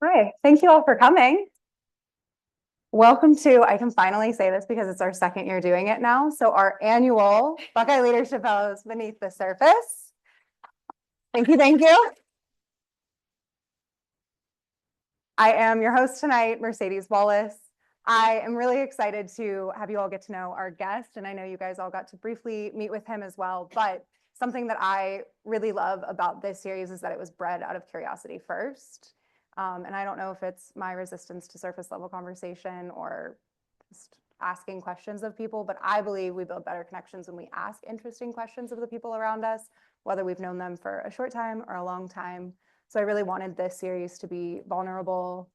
Hi, thank you all for coming. Welcome to, I can finally say this because it's our second year doing it now. So our annual Buckeye Leadership Fellows Beneath the Surface. Thank you, thank you. I am your host tonight, Mercedes Wallace. I am really excited to have you all get to know our guest, and I know you guys all got to briefly meet with him as well, but something that I really love about this series is that it was bred out of curiosity first. And I don't know if it's my resistance to surface level conversation or just asking questions of people, but I believe we build better connections when we ask interesting questions of the people around us, whether we've known them for a short time or a long time. So I really wanted this series to be vulnerable,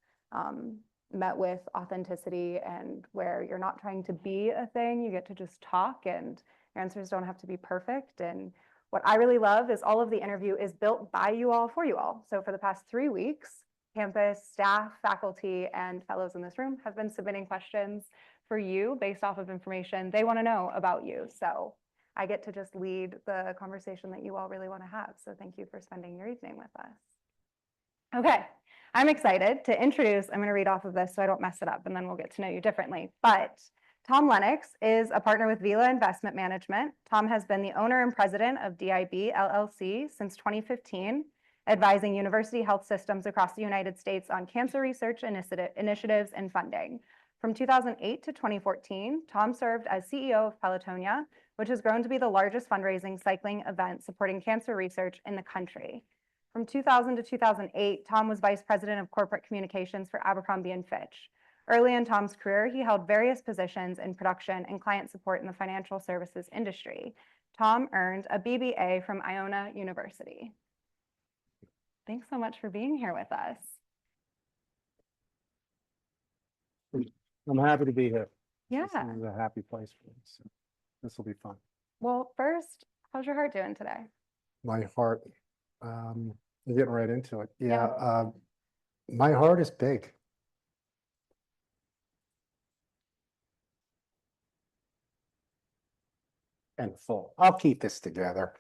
met with authenticity, and where you're not trying to be a thing, you get to just talk and your answers don't have to be perfect. And what I really love is all of the interview is built by you all for you all. So for the past 3 weeks, campus, staff, faculty, and fellows in this room have been submitting questions for you based off of information they want to know about you. So I get to just lead the conversation that you all really want to have. So thank you for spending your evening with us. Okay, I'm excited to introduce, I'm going to read off of this so I don't mess it up and then we'll get to know you differently. But Tom Lennox is a partner with Vila Investment Management. Tom has been the owner and president of DIB LLC since 2015, advising university health systems across the United States on cancer research initiatives and funding. From 2008 to 2014, Tom served as CEO of Pelotonia, which has grown to be the largest fundraising cycling event supporting cancer research in the country. From 2000 to 2008, Tom was vice president of corporate communications for Abercrombie & Fitch. Early in Tom's career, he held various positions in production and client support in the financial services industry. Tom earned a BBA from Iona University. Thanks so much for being here with us. I'm happy to be here. Yeah. This is a happy place for me, so this will be fun. Well, first, how's your heart doing today? My heart, you're getting right into it. Yeah. My heart is big. And full. I'll keep this together.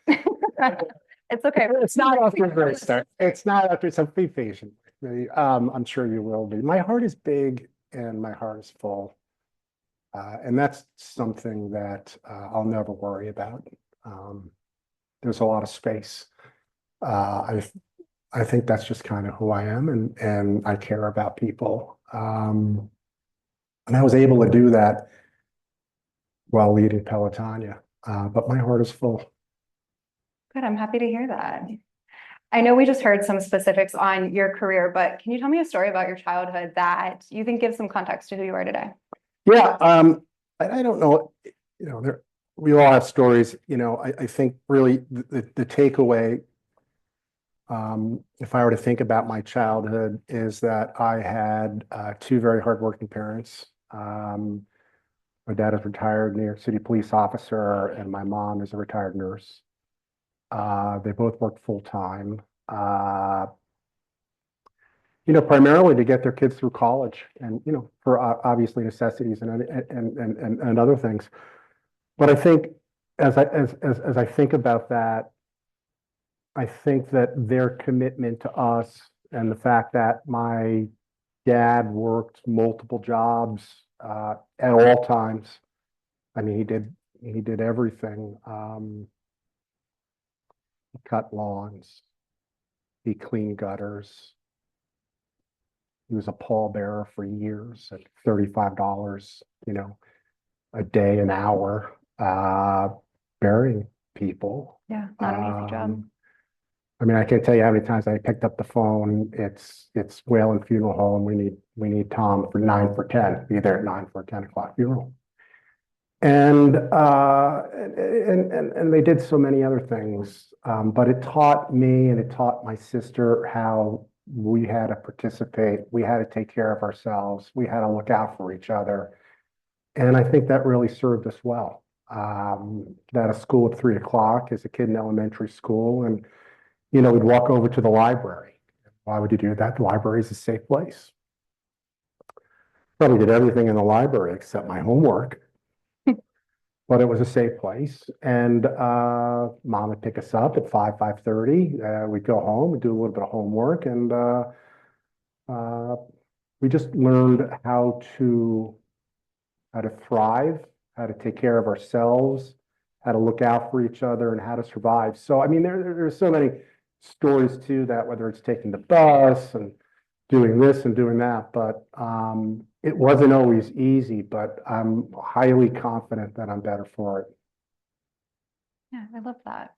It's okay. It's not off to a great start. It's not after some be patient. I'm sure you will be. My heart is big and my heart is full. And that's something that I'll never worry about. There's a lot of space. I think that's just kind of who I am, and I care about people. And I was able to do that while leading Pelotonia. But my heart is full. Good. I'm happy to hear that. I know we just heard some specifics on your career, but can you tell me a story about your childhood that you think gives some context to who you are today? Yeah. I don't know, we all have stories, I think really the takeaway, if I were to think about my childhood, is that I had two very hardworking parents. My dad is a retired New York City police officer, and my mom is a retired nurse. They both worked full time, primarily to get their kids through college, and for obviously necessities and other things. But I think as I think about that, I think that their commitment to us and the fact that my dad worked multiple jobs at all times. I mean, he did everything. He cut lawns. He cleaned gutters. He was a pallbearer for years at $35, a day, an hour, burying people. Yeah, not an easy job. I mean, I can't tell you how many times I picked up the phone. It's Whalen Funeral Home. We need Tom for 9 for 10. Be there at 9 for a 10 o'clock funeral. And they did so many other things. But it taught me and it taught my sister how we had to participate. We had to take care of ourselves. We had to look out for each other. And I think that really served us well. At a school at 3 o'clock as a kid in elementary school, and we'd walk over to the library. Why would you do that? The library is a safe place. Probably did everything in the library except my homework, but it was a safe place. And mom would pick us up at 5:30. We'd go home, we'd do a little bit of homework, and we just learned how to thrive, how to take care of ourselves, how to look out for each other, and how to survive. So, I mean, there's so many stories to that, whether it's taking the bus and doing this and doing that, but it wasn't always easy, but I'm highly confident that I'm better for it. Yeah, I love that.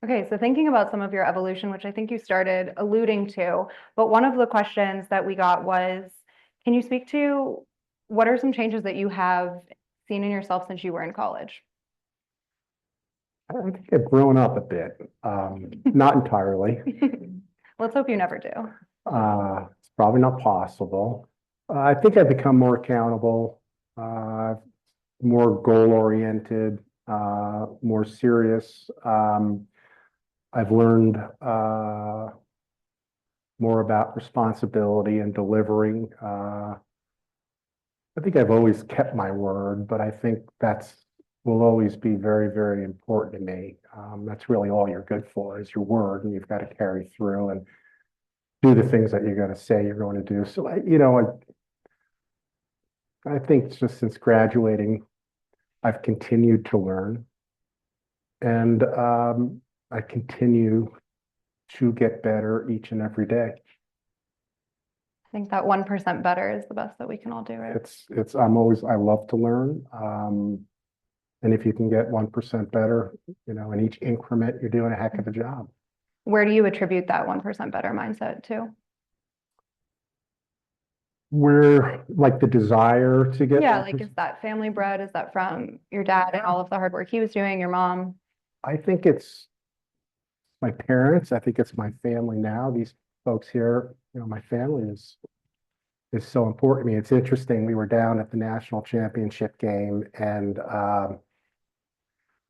Okay, so thinking about some of your evolution, which I think you started alluding to, but one of the questions that we got was, can you speak to what are some changes that you have seen in yourself since you were in college? I think I've grown up a bit, not entirely. Let's hope you never do. It's probably not possible. I think I've become more accountable, more goal-oriented, more serious. I've learned more about responsibility and delivering. I think I've always kept my word, but I think will always be very, very important to me. That's really all you're good for is your word, and you've got to carry through and do the things that you're going to say you're going to do. So, I think just since graduating, I've continued to learn, and I continue to get better each and every day. I think that 1% better is the best that we can all do, right? I love to learn. And if you can get 1% better, in each increment, you're doing a heck of a job. Where do you attribute that 1% better mindset to? We're like the desire to get. Yeah, like is that family bred? Is that from your dad and all of the hard work he was doing, your mom? I think it's my parents. I think it's my family now. These folks here, my family is so important to me. It's interesting. We were down at the national championship game, and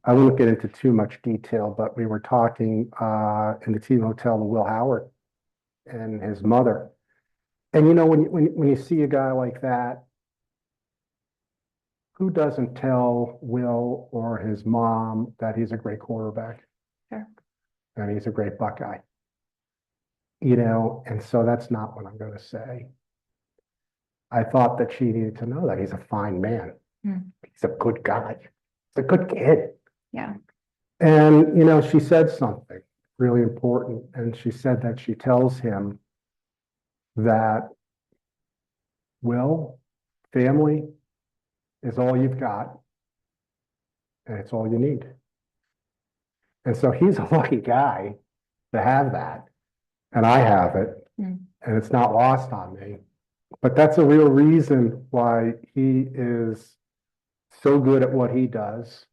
I won't get into too much detail, but we were talking in the team hotel to Will Howard and his mother. And when you see a guy like that, who doesn't tell Will or his mom that he's a great quarterback? Sure. And he's a great Buckeye. And so that's not what I'm going to say. I thought that she needed to know that he's a fine man. He's a good guy. He's a good kid. Yeah. And, she said something really important. And she said that she tells him that, Will, family is all you've got, and it's all you need. And so he's a lucky guy to have that. And I have it, and it's not lost on me. But that's a real reason why he is so good at what he does.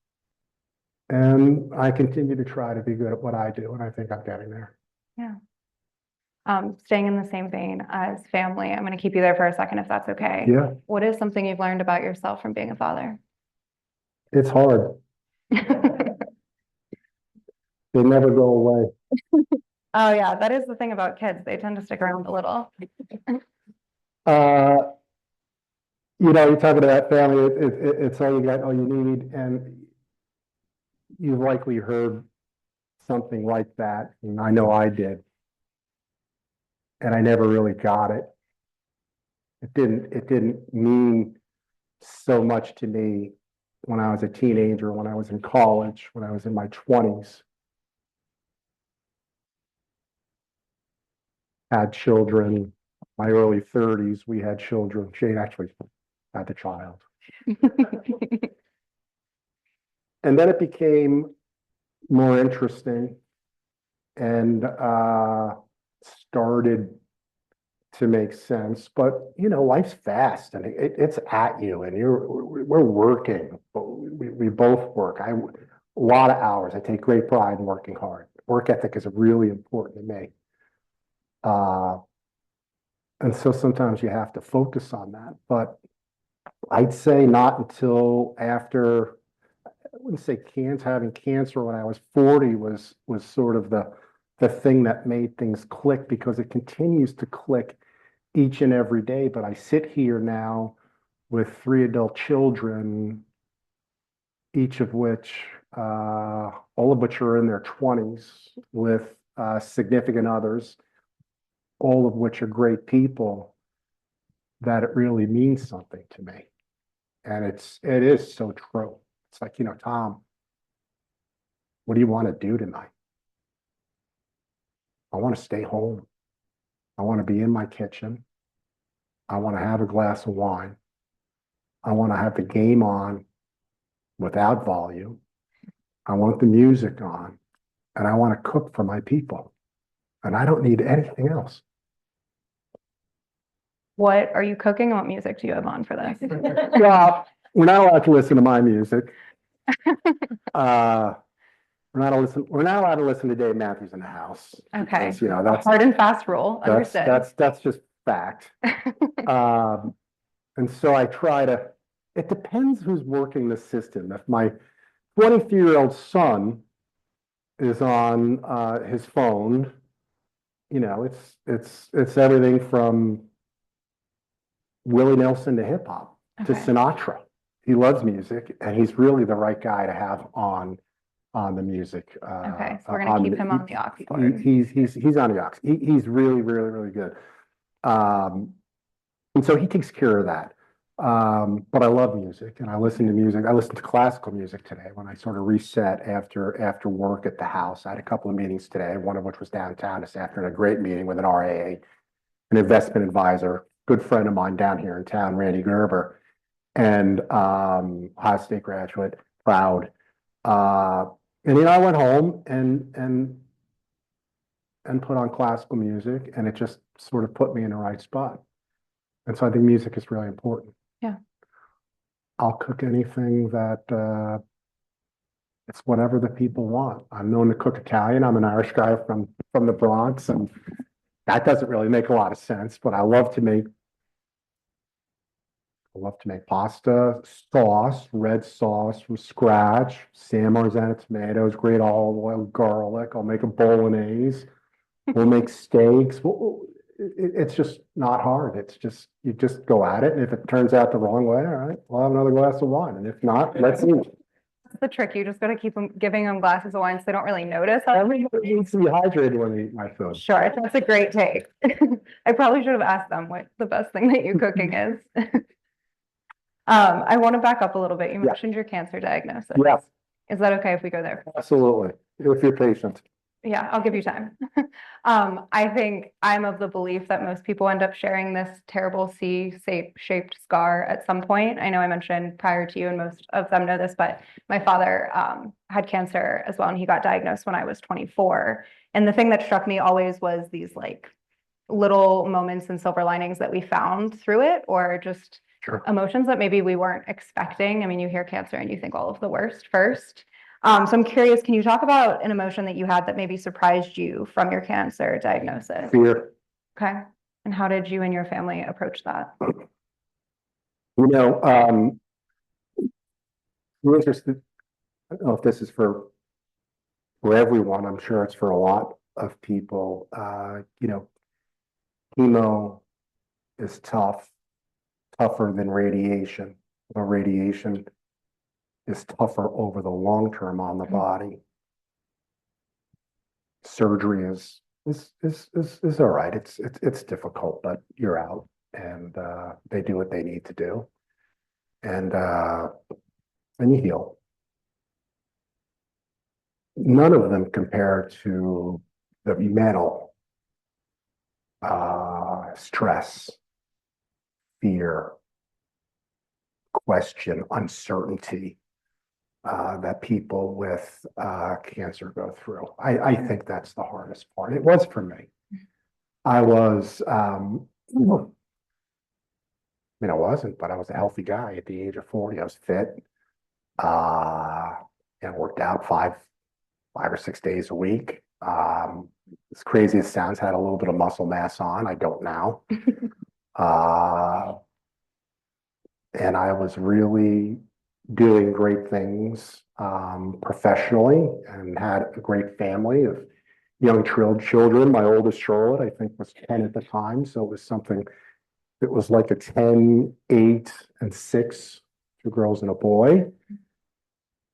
And I continue to try to be good at what I do, and I think I'm getting there. Yeah. Staying in the same vein as family, I'm going to keep you there for a second if that's okay. Yeah. What is something you've learned about yourself from being a father? It's hard. They never go away. Oh yeah, that is the thing about kids. They tend to stick around a little. You're talking about family, it's all you got, all you need. And you've likely heard something like that. And I know I did. And I never really got it. It didn't mean so much to me when I was a teenager, when I was in college, when I was in my 20s. Had children, my early 30s, we had children. Shane actually had the child. And then it became more interesting and started to make sense. But life's fast and it's at you, and we're working. We both work. A lot of hours. I take great pride in working hard. Work ethic is really important to me. And so sometimes you have to focus on that. But I'd say not until after, I wouldn't say having cancer when I was 40 was sort of the thing that made things click, because it continues to click each and every day. But I sit here now with 3 adult children, each of which, all of which are in their 20s, with significant others, all of which are great people. that it really means something to me. And it is so true. It's like, Tom, what do you want to do tonight? I want to stay home. I want to be in my kitchen. I want to have a glass of wine. I want to have the game on without volume. I want the music on, and I want to cook for my people. And I don't need anything else. What are you cooking and what music do you have on for this? Well, we're not allowed to listen to my music. We're not allowed to listen to Dave Matthews in the house. Okay. Because, that's Hard and fast rule. Understood. that's just fact. And so I try to, it depends who's working the system. If my 23-year-old son is on his phone, it's everything from Willie Nelson to hip hop to Sinatra. He loves music, and he's really the right guy to have on the music. Okay, so we're gonna keep him on the aux cord. He's on the aux. He's really, really, really good. And so he takes care of that. But I love music, and I listen to music. I listened to classical music today when I sort of reset after work at the house. I had a couple of meetings today, one of which was downtown this afternoon, a great meeting with an RAA, an investment advisor, good friend of mine down here in town, Randy Gerber, and Ohio State graduate, proud. And I went home and put on classical music, and it just sort of put me in the right spot. And so I think music is really important. Yeah. I'll cook anything that it's whatever the people want. I'm known to cook Italian. I'm an Irish guy from the Bronx, and that doesn't really make a lot of sense, but I love to make pasta, sauce, red sauce from scratch, San Marzano tomatoes, great olive oil, garlic. I'll make a bolognese. We'll make steaks. It's just not hard. It's just, you just go at it. And if it turns out the wrong way, all right, we'll have another glass of wine. And if not, let's eat. That's the trick. You just got to keep them giving them glasses of wine so they don't really notice. Everybody needs to be hydrated when they eat my food. Sure, that's a great take. I probably should have asked them what the best thing that you're cooking is. I want to back up a little bit. You mentioned your cancer diagnosis. Yes. Is that okay if we go there? Absolutely. If you're patient. Yeah, I'll give you time. I think I'm of the belief that most people end up sharing this terrible C-shaped scar at some point. I know I mentioned prior to you, and most of them know this, but my father had cancer as well, and he got diagnosed when I was 24. And the thing that struck me always was these like little moments and silver linings that we found through it, or just emotions that maybe we weren't expecting. I mean, you hear cancer and you think all of the worst first. So I'm curious, can you talk about an emotion that you had that maybe surprised you from your cancer diagnosis? Fear. Okay. And how did you and your family approach that? I'm interested. I don't know if this is for everyone. I'm sure it's for a lot of people. Chemo is tougher than radiation. The radiation is tougher over the long term on the body. Surgery is all right. It's difficult, but you're out, and they do what they need to do, and you heal. None of them compare to the mental stress, fear, question, uncertainty that people with cancer go through. I think that's the hardest part. It was for me. I was, I wasn't, but I was a healthy guy at the age of 40. I was fit and worked out five or 6 days a week. As crazy as it sounds, had a little bit of muscle mass on. I don't now. And I was really doing great things professionally, and had a great family of young children. My oldest, Charlotte, I think was 10 at the time. So it was something, it was like a 10, 8, and 6, 2 girls and a boy.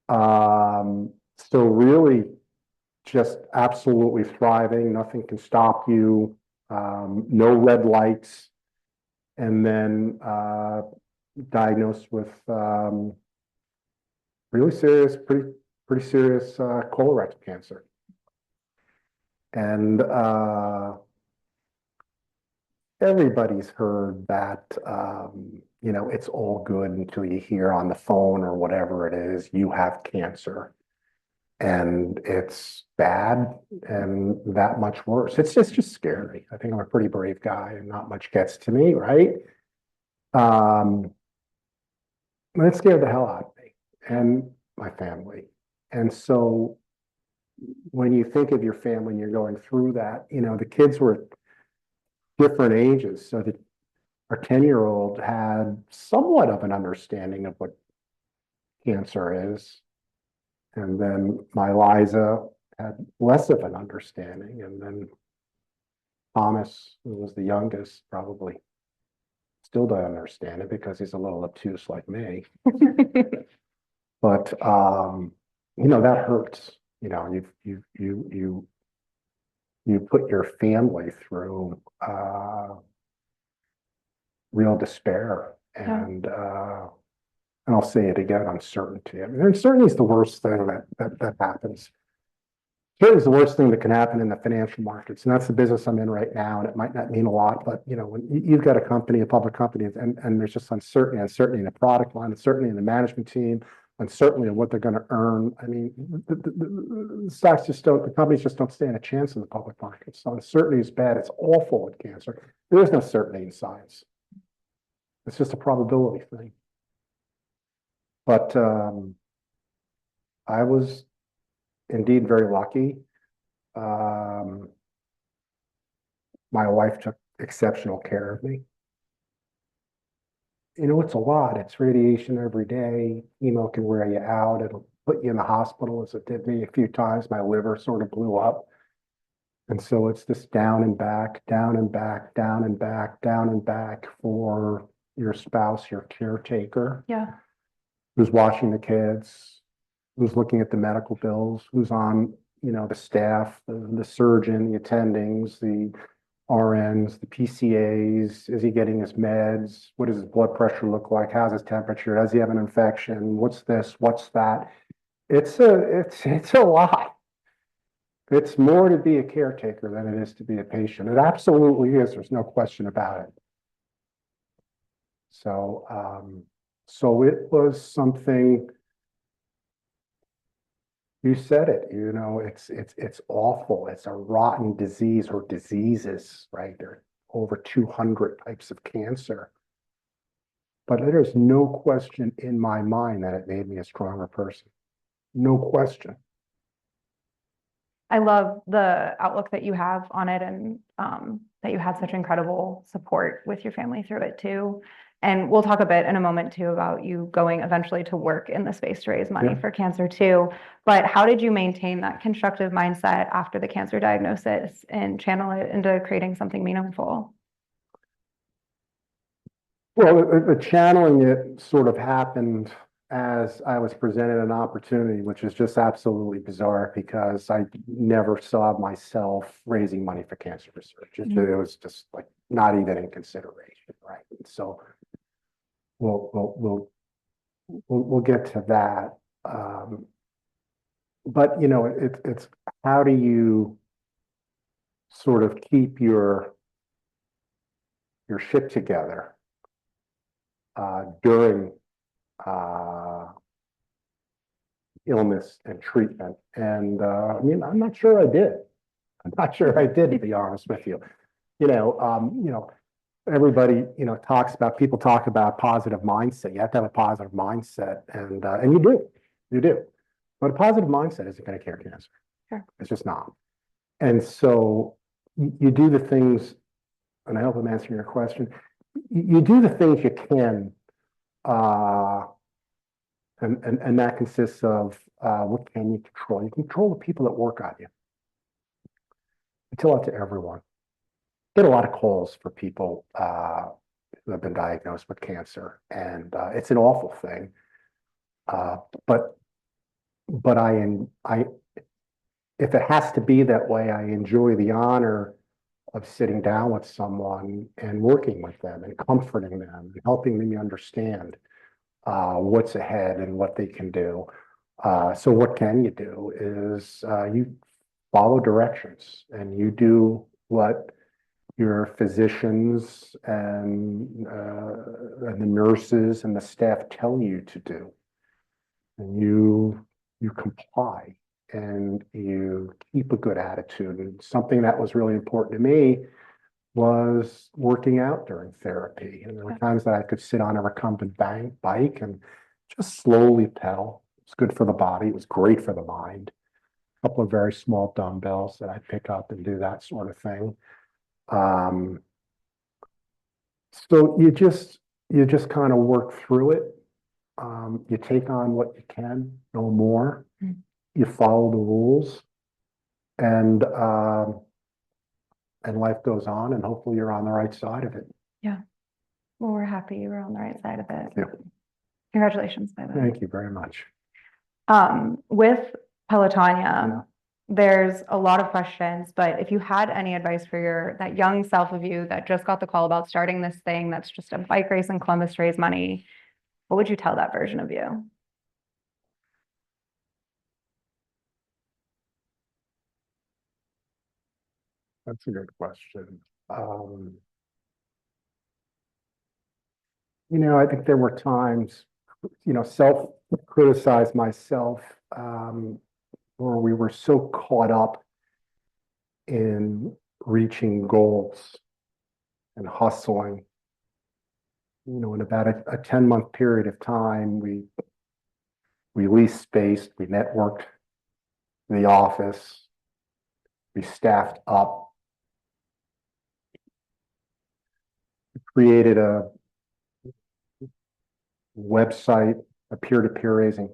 So really just absolutely thriving. Nothing can stop you. No red lights. and then diagnosed with really serious, pretty serious colorectal cancer. And everybody's heard that, it's all good until you hear on the phone or whatever it is, you have cancer. And it's bad and that much worse. It's just scary. I think I'm a pretty brave guy and not much gets to me, right? And it scared the hell out of me and my family. And so when you think of your family and you're going through that, the kids were different ages. So that our 10-year-old had somewhat of an understanding of what cancer is. And then my Liza had less of an understanding. And then Thomas, who was the youngest, probably still doesn't understand it because he's a little obtuse like me. But that hurts. You put your family through real despair and I'll say it again, uncertainty. I mean, uncertainty is the worst thing that happens. Certainly is the worst thing that can happen in the financial markets, and that's the business I'm in right now. And it might not mean a lot, but when you've got a company, a public company, and there's just uncertainty in the product line, uncertainty in the management team, uncertainty of what they're going to earn. I mean, the stocks the companies just don't stand a chance in the public markets. So uncertainty is bad. It's awful with cancer. There is no certainty in science. It's just a probability thing. But I was indeed very lucky. My wife took exceptional care of me. It's a lot. It's radiation every day. Chemo can wear you out. It'll put you in the hospital, as it did me a few times. My liver sort of blew up. And so it's this down and back, down and back, down and back, down and back for your spouse, your caretaker. Yeah. Who's watching the kids, who's looking at the medical bills, who's on, the staff, the surgeon, the attendings, the RNs, the PCAs. Is he getting his meds? What does his blood pressure look like? How's his temperature? Does he have an infection? What's this? What's that? It's a lot. It's more to be a caretaker than it is to be a patient. It absolutely is. There's no question about it. So it was something. You said it. It's awful. It's a rotten disease or diseases, right? There are over 200 types of cancer. But there's no question in my mind that it made me a stronger person. No question. I love the outlook that you have on it, and that you had such incredible support with your family through it too. And we'll talk a bit in a moment too about you going eventually to work in the space to raise money for cancer too. But how did you maintain that constructive mindset after the cancer diagnosis and channel it into creating something meaningful? Well, the channeling it sort of happened as I was presented an opportunity, which is just absolutely bizarre because I never saw myself raising money for cancer research. It was just like not even in consideration, right? And so we'll get to that. But it's how do you sort of keep your shit together during illness and treatment. And I'm not sure I did. I'm not sure I did, to be honest with you. Everybody, people talk about positive mindset. You have to have a positive mindset, and you do. But a positive mindset isn't going to cure cancer. Sure. It's just not. And so you do the things, and I hope I'm answering your question. You do the things you can, and that consists of what can you control? You control the people that work on you. I tell that to everyone. Get a lot of calls for people who have been diagnosed with cancer, and it's an awful thing. But if it has to be that way, I enjoy the honor of sitting down with someone and working with them and comforting them and helping them understand what's ahead and what they can do. So what can you do is you follow directions and you do what your physicians and the nurses and the staff tell you to do. And you comply and you keep a good attitude. And something that was really important to me was working out during therapy. And there were times that I could sit on a recumbent bike and just slowly pedal. It's good for the body. It was great for the mind. A couple of very small dumbbells that I pick up and do that sort of thing. So you just kind of work through it. You take on what you can, no more. You follow the rules, and life goes on, and hopefully you're on the right side of it. Yeah. Well, we're happy you were on the right side of it. Yeah. Congratulations, by the way. Thank you very much. With Pelotonia, Yeah. there's a lot of questions, but if you had any advice for that young self of you that just got the call about starting this thing that's just a bike race in Columbus to raise money, what would you tell that version of you? That's a good question. I think there were times, self-criticize myself, where we were so caught up in reaching goals and hustling. In about a 10-month period of time, we leased space, we networked the office, we staffed up, created a website, a peer-to-peer raising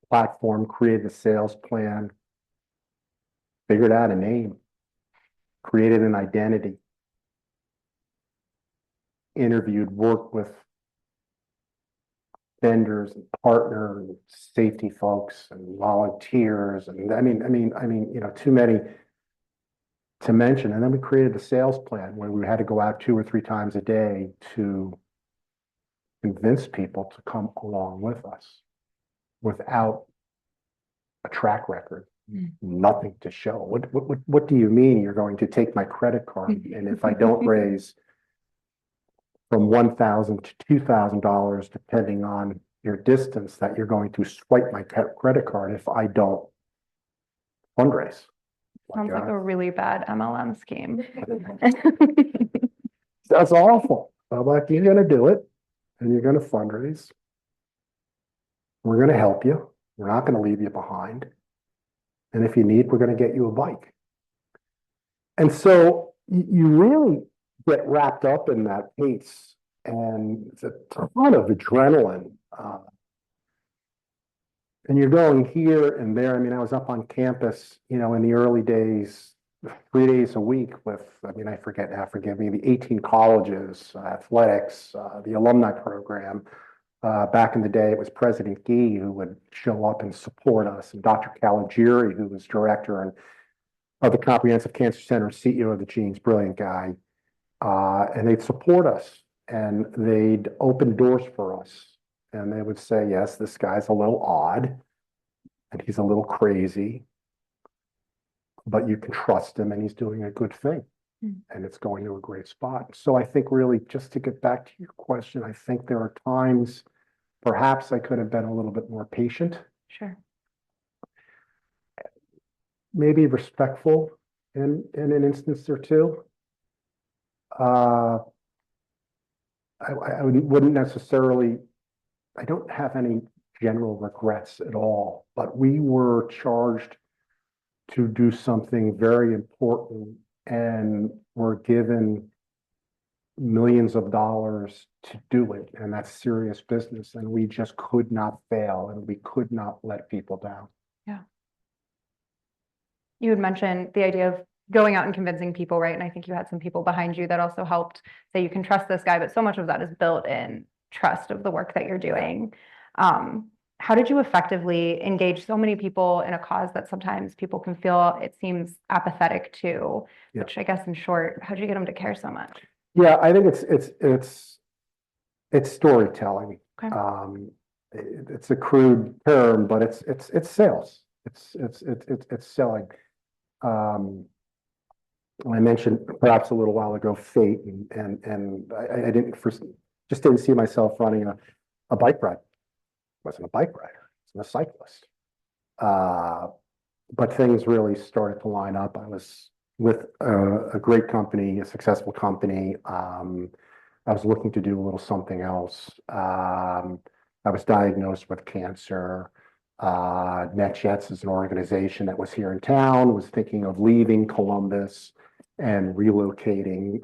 platform, created a sales plan, figured out a name, created an identity, interviewed, worked with vendors and partners, and safety folks and volunteers. And I mean, too many to mention. And then we created a sales plan where we had to go out 2 or 3 times a day to convince people to come along with us without a track record, nothing to show. What do you mean you're going to take my credit card? And if I don't raise from $1,000 to $2,000, depending on your distance, that you're going to swipe my credit card if I don't fundraise? Sounds like a really bad MLM scheme. That's awful. I'm like, you're going to do it and you're going to fundraise. We're going to help you. We're not going to leave you behind. And if you need, we're going to get you a bike. And so you really get wrapped up in that pace, and it's a ton of adrenaline. And you're going here and there. I mean, I was up on campus, in the early days, 3 days a week with, I forget now, forgive me, the 18 colleges, athletics, the alumni program. Back in the day, it was President Gee who would show up and support us, and Dr. Caligiuri, who was director of the Comprehensive Cancer Center, CEO of the Genes, brilliant guy. And they'd support us and they'd open doors for us. And they would say, yes, this guy's a little odd and he's a little crazy, but you can trust him and he's doing a good thing and it's going to a great spot. So I think really, just to get back to your question, I think there are times perhaps I could have been a little bit more patient. Sure. Maybe respectful in an instance or two. I wouldn't necessarily, I don't have any general regrets at all, but we were charged to do something very important and were given millions of dollars to do it. And that's serious business. And we just could not fail and we could not let people down. Yeah. You had mentioned the idea of going out and convincing people, right? And I think you had some people behind you that also helped say you can trust this guy, but so much of that is built in trust of the work that you're doing. how did you effectively engage so many people in a cause that sometimes people can feel it seems apathetic to, Yeah. which I guess in short, how did you get them to care so much? Yeah, I think it's storytelling. Okay. It's a crude term, but it's sales. It's selling. Um, I mentioned perhaps a little while ago fate, and I didn't first just didn't see myself running a bike ride. I wasn't a bike rider. I was a cyclist. But things really started to line up. I was with a great company, a successful company. I was looking to do a little something else. I was diagnosed with cancer. NetJets is an organization that was here in town, was thinking of leaving Columbus and relocating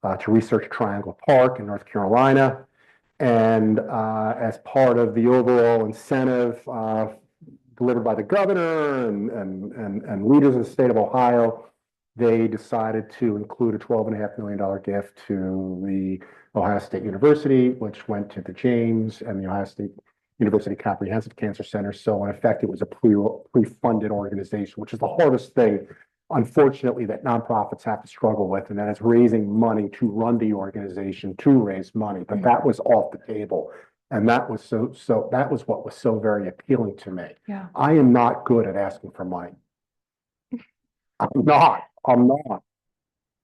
to Research Triangle Park in North Carolina. And as part of the overall incentive delivered by the governor and leaders in the state of Ohio, they decided to include a $12.5 million gift to the Ohio State University, which went to the James and the Ohio State University Comprehensive Cancer Center. So in effect, it was a pre-funded organization, which is the hardest thing, unfortunately, that nonprofits have to struggle with, and that is raising money to run the organization, to raise money. But that was off the table. And that was that was what was so very appealing to me. Yeah. I am not good at asking for money. I'm not.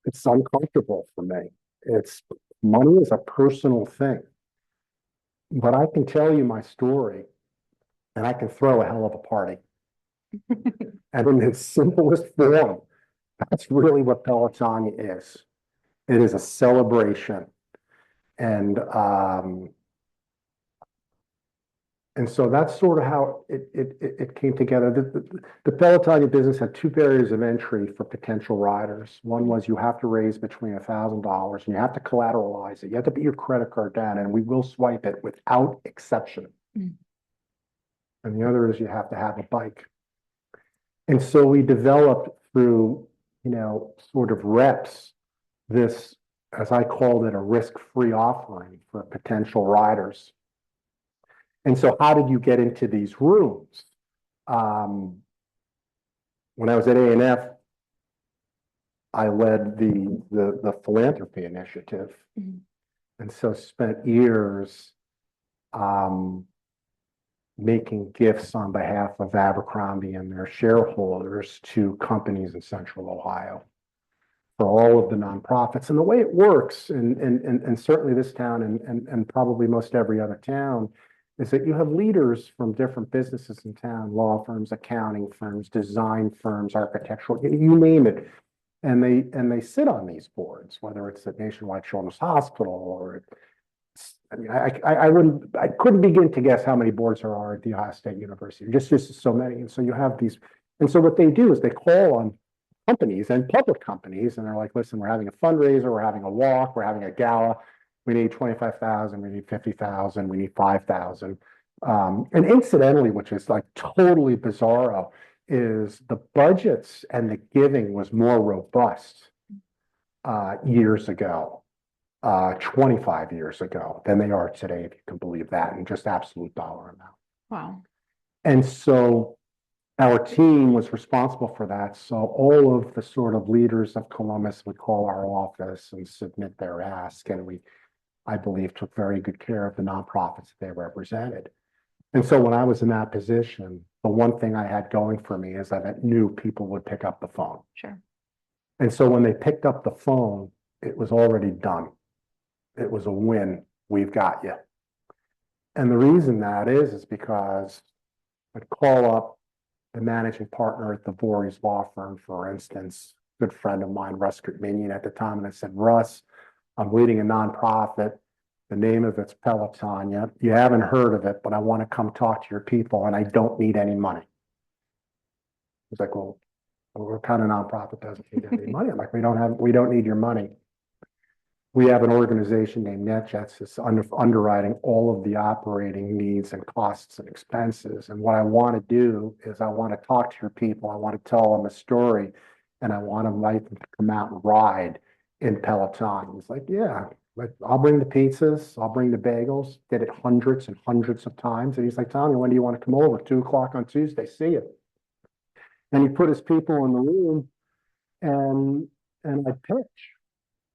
It's uncomfortable for me. Money is a personal thing. But I can tell you my story and I can throw a hell of a party. And in its simplest form, that's really what Pelotonia is. It is a celebration. And so that's sort of how it came together. The Pelotonia business had two barriers of entry for potential riders. One was you have to raise between $1,000 and you have to collateralize it. You have to put your credit card down and we will swipe it without exception. And the other is you have to have a bike. And so we developed through, sort of reps, this, as I called it, a risk-free offering for potential riders. And so how did you get into these rooms? When I was at A&F, I led the philanthropy initiative. And so spent years making gifts on behalf of Abercrombie and their shareholders to companies in Central Ohio for all of the nonprofits. And the way it works, and certainly this town and probably most every other town, is that you have leaders from different businesses in town, law firms, accounting firms, design firms, architectural, you name it. And they sit on these boards, whether it's at Nationwide Children's Hospital or I couldn't begin to guess how many boards there are at the Ohio State University. Just so many. And so you have these, and so what they do is they call on companies and public companies, and they're like, listen, we're having a fundraiser, we're having a walk, we're having a gala. We need 25,000, we need 50,000, we need 5,000. And incidentally, which is like totally bizarro, is the budgets and the giving was more robust years ago, 25 years ago than they are today, if you can believe that, in just absolute dollar amount. Wow. And so our team was responsible for that. So all of the sort of leaders of Columbus would call our office and submit their ask. And I believe, took very good care of the nonprofits that they represented. And so when I was in that position, the one thing I had going for me is that I knew people would pick up the phone. Sure. And so when they picked up the phone, it was already done. It was a win. We've got you. And the reason that is because I'd call up the managing partner at the Voorhees law firm, for instance, good friend of mine, Russ Minion at the time, and I said, Russ, I'm leading a nonprofit. The name of it's Pelotonia. You haven't heard of it, but I want to come talk to your people and I don't need any money. He's like, well, what kind of nonprofit doesn't need any money? I'm like, we don't need your money. We have an organization named NetJets that's underwriting all of the operating needs and costs and expenses. And what I want to do is I want to talk to your people. I want to tell them a story and I want to invite them to come out and ride in Peloton. He's like, yeah, Like, I'll bring the pizzas, I'll bring the bagels, did it hundreds and hundreds of times. And he's like, Tommy, when do you want to come over? 2 o'clock on Tuesday, see you. And he put his people in the room and I pitch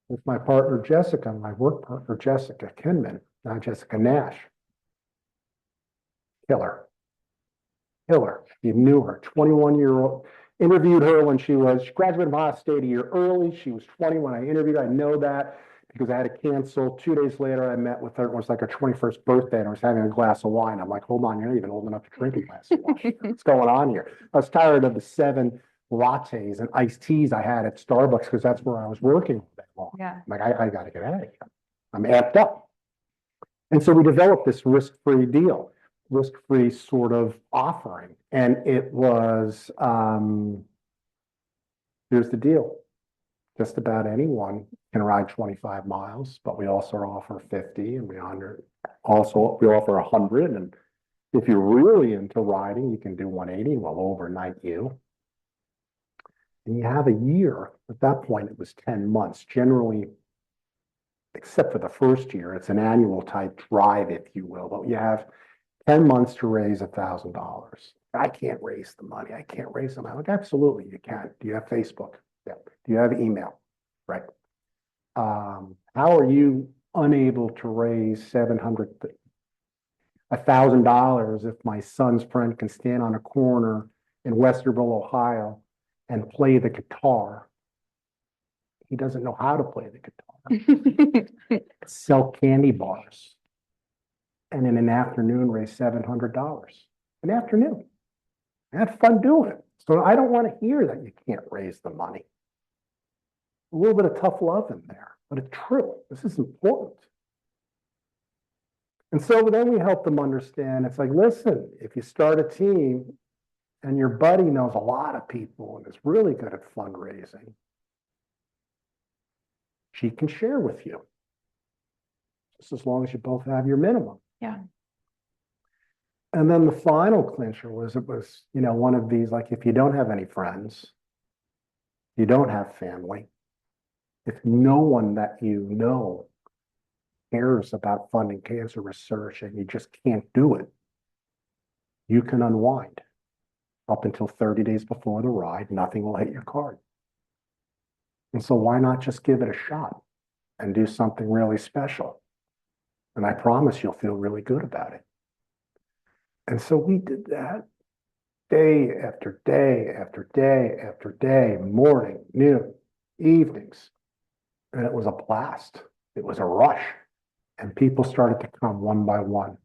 with my partner, Jessica, my work partner, Jessica Kinman, now Jessica Nash. Killer. You knew her, 21-year-old. Interviewed her when she graduated from Ohio State a year early. She was 20 when I interviewed her. I know that because I had to cancel. 2 days later, I met with her. It was like her 21st birthday, and I was having a glass of wine. I'm like, hold on, you're not even old enough to drink a glass of wine. What's going on here? I was tired of the 7 lattes and iced teas I had at Starbucks because that's where I was working all day long. Yeah. I'm like, I got to get out of here. I'm amped up. And so we developed this risk-free deal, risk-free sort of offering. And it was, here's the deal. Just about anyone can ride 25 miles, but we also offer 50 and we offer 100. And if you're really into riding, you can do 180. We'll overnight you. And you have a year. At that point, it was 10 months. Generally, except for the first year, it's an annual type drive, if you will. But you have 10 months to raise $1,000. I can't raise the money. I can't raise the money. Like, absolutely, you can. Do you have Facebook? Yeah. Do you have email? Right. How are you unable to raise $1,000 if my son's friend can stand on a corner in Westerville, Ohio, and play the guitar? He doesn't know how to play the guitar. Sell candy bars, and in an afternoon raise $700. An afternoon. I had fun doing it. So I don't want to hear that you can't raise the money. A little bit of tough love in there, but it's true. This is important. And so then we help them understand, it's like, listen, if you start a team and your buddy knows a lot of people and is really good at fundraising, she can share with you. Just as long as you both have your minimum. Yeah. And then the final clincher was, one of these, like, if you don't have any friends, you don't have family, if no one that you know cares about funding cancer research and you just can't do it, you can unwind. Up until 30 days before the ride, nothing will hit your card. And so why not just give it a shot and do something really special? And I promise you'll feel really good about it. And so we did that day after day after day after day, morning, noon, evenings. And it was a blast. It was a rush. And people started to come one by one.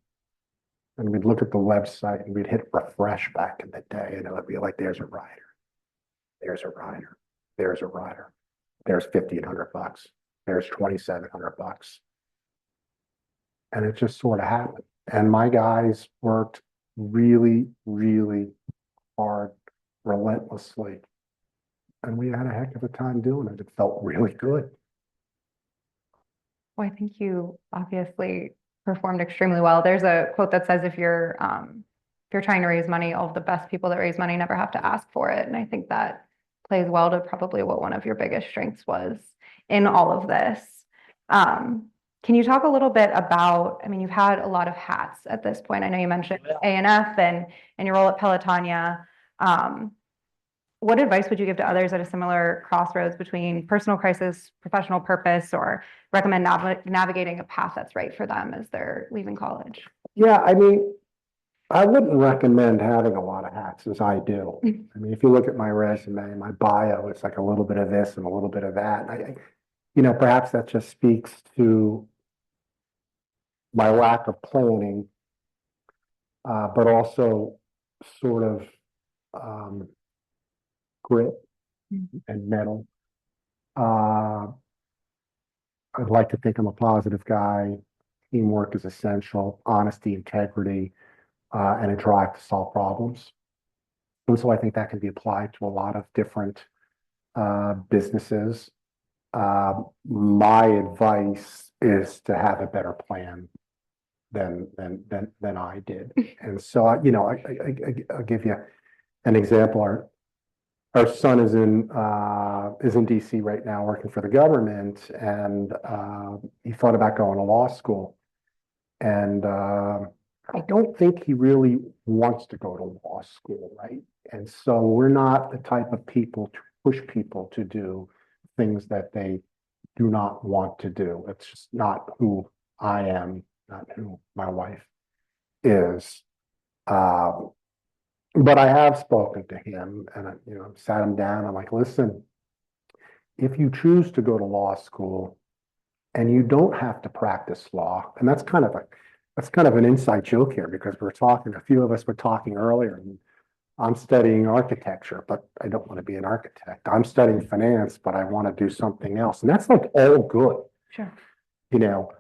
And we'd look at the website and we'd hit refresh back in the day. And it would be like, there's a rider. There's a rider. There's a rider. There's $1,500. There's $2,700. And it just sort of happened. And my guys worked really, really hard, relentlessly. And we had a heck of a time doing it. It felt really good. Well, I think you obviously performed extremely well. There's a quote that says, if you're trying to raise money, all of the best people that raise money never have to ask for it. And I think that plays well to probably what one of your biggest strengths was in all of this. Can you talk a little bit about, I mean, you've had a lot of hats at this point. I know you mentioned A&F and your role at Pelotonia. What advice would you give to others at a similar crossroads between personal crisis, professional purpose, or recommend navigating a path that's right for them as they're leaving college? Yeah, I mean, I wouldn't recommend having a lot of hats as I do. I mean, if you look at my resume, my bio, it's like a little bit of this and a little bit of that. Perhaps that just speaks to my lack of planning, but also sort of grit and mettle. I'd like to think I'm a positive guy. Teamwork is essential, honesty, integrity, and a drive to solve problems. And so I think that can be applied to a lot of different businesses. My advice is to have a better plan than I did. And so, I'll give you an example. Our our son is in DC right now working for the government, and he thought about going to law school. And I don't think he really wants to go to law school, right? And so we're not the type of people to push people to do things that they do not want to do. It's just not who I am, not who my wife is. But I have spoken to him, and sat him down. I'm like, listen, if you choose to go to law school and you don't have to practice law, and that's kind of an inside joke here, because a few of us were talking earlier, and I'm studying architecture, but I don't want to be an architect. I'm studying finance, but I want to do something else. And that's like all good, Sure. you know.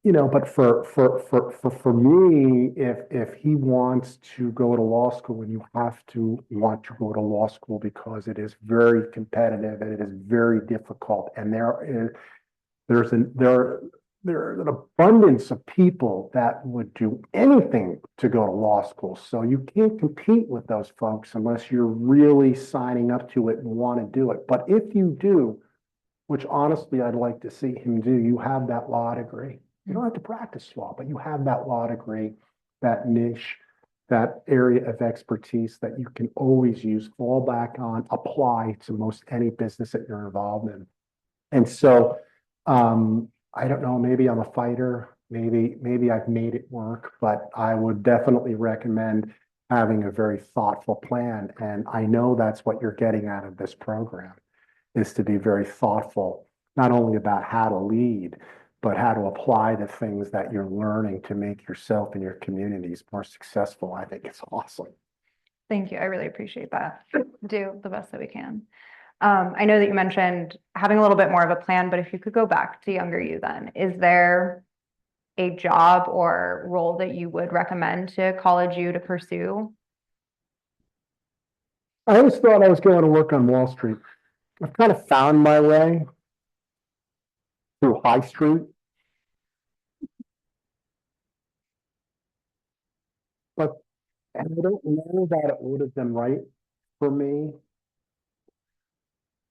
But for me, if he wants to go to law school, and you have to want to go to law school because it is very competitive and it is very difficult, and there's an abundance of people that would do anything to go to law school. So you can't compete with those folks unless you're really signing up to it and want to do it. But if you do, which honestly I'd like to see him do, you have that law degree. You don't have to practice law, but you have that law degree, that niche, that area of expertise that you can always use, fall back on, apply to most any business that you're involved in. And so I don't know, maybe I'm a fighter, maybe I've made it work, but I would definitely recommend having a very thoughtful plan. And I know that's what you're getting out of this program, is to be very thoughtful, not only about how to lead, but how to apply the things that you're learning to make yourself and your communities more successful. I think it's awesome. Thank you. I really appreciate that. Do the best that we can. I know that you mentioned having a little bit more of a plan, but if you could go back to younger you then, is there a job or role that you would recommend to college you to pursue? I always thought I was going to work on Wall Street. I've kind of found my way through High Street. But and I don't know that it would have been right for me.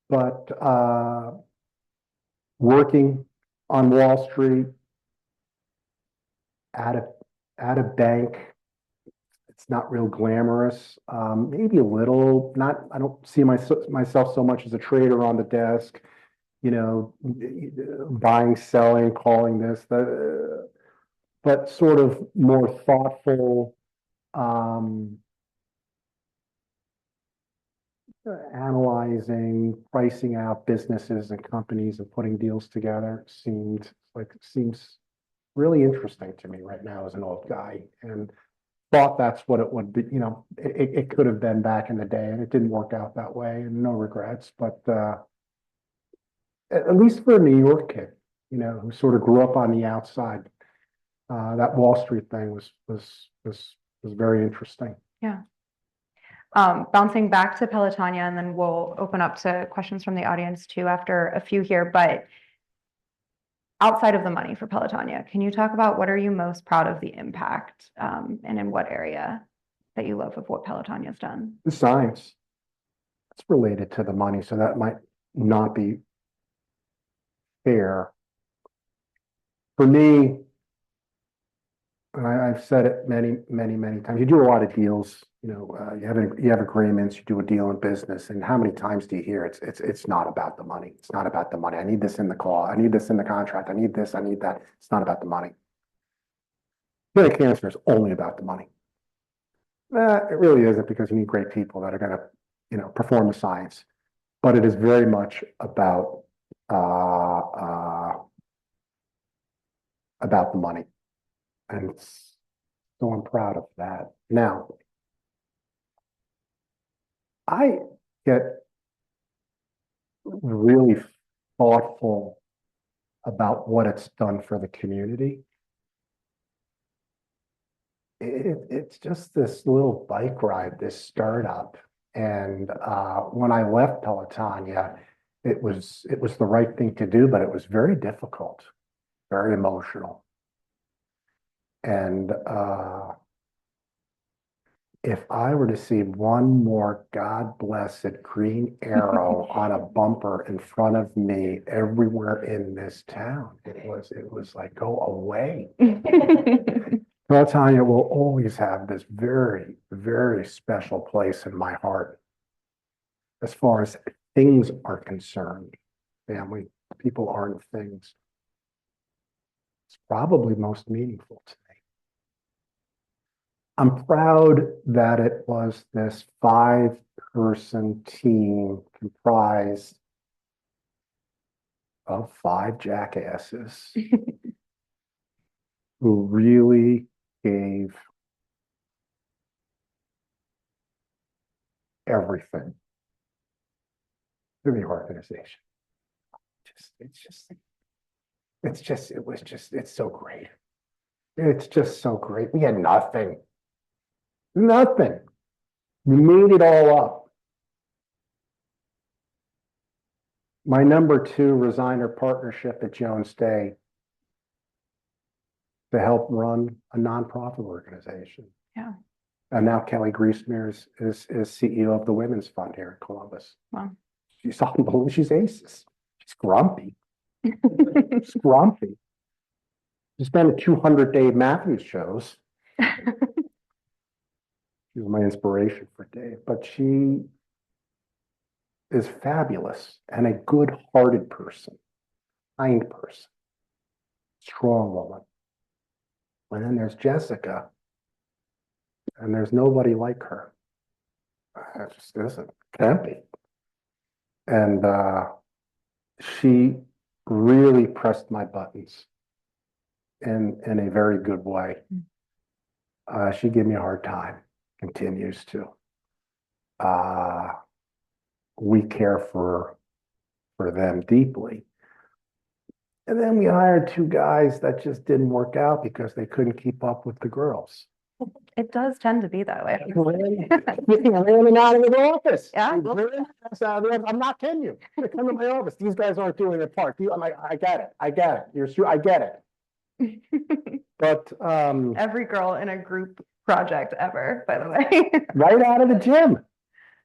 But working on Wall Street at a bank, it's not real glamorous. Maybe a little. Not. I don't see myself so much as a trader on the desk. Buying, selling, calling this, but sort of more thoughtful. Analyzing, pricing out businesses and companies and putting deals together seems really interesting to me right now as an old guy, and thought that's what it would be. It could have been back in the day, and it didn't work out that way, and no regrets. But at least for a New York kid, who sort of grew up on the outside, that Wall Street thing was very interesting. Yeah. Bouncing back to Pelotonia, and then we'll open up to questions from the audience too after a few here. But outside of the money for Pelotonia, can you talk about what are you most proud of the impact, and in what area that you love of what Pelotonia's done? The science. It's related to the money, so that might not be fair. For me, and I've said it many times, you do a lot of deals, you have agreements, you do a deal in business, and how many times do you hear it's not about the money. It's not about the money. I need this in the call. I need this in the contract. I need this. I need that. It's not about the money. Clinic cancer is only about the money. It really isn't, because you need great people that are going to, perform the science. But it is very much about the money. And so I'm proud of that. Now, I get really thoughtful about what it's done for the community. It's just this little bike ride, this startup. And when I left Pelotonia, it was the right thing to do, but it was very difficult, very emotional. And if I were to see one more God blessed green arrow on a bumper in front of me everywhere in this town, it was like, go away. Pelotonia will always have this very, very special place in my heart as far as things are concerned. Family, people aren't things. It's probably most meaningful to me. I'm proud that it was this 5-person team comprised of 5 jackasses who really gave everything to the organization. It's so great. It's just so great. We had nothing. Nothing. We made it all up. My number 2 resigned her partnership at Jones Day to help run a nonprofit organization. Yeah. And now Kelly Griesmer is CEO of the Women's Fund here in Columbus. Wow. She's unbelievable. She's aces. She's grumpy. She's grumpy. She's been at 200 Dave Matthews shows. She was my inspiration for Dave, but she is fabulous and a good-hearted person, kind person, strong woman. And then there's Jessica, and there's nobody like her. It just isn't. Can't be. And she really pressed my buttons in a very good way. She gave me a hard time, continues to. We care for them deeply. And then we hired 2 guys that just didn't work out because they couldn't keep up with the girls. It does tend to be that way. Ran out of the office. Yeah. I'm not kidding you. They come to my office. These guys aren't doing their part. I'm like, I get it. I get it. I get it. But every girl in a group project ever, by the way. right out of the gym.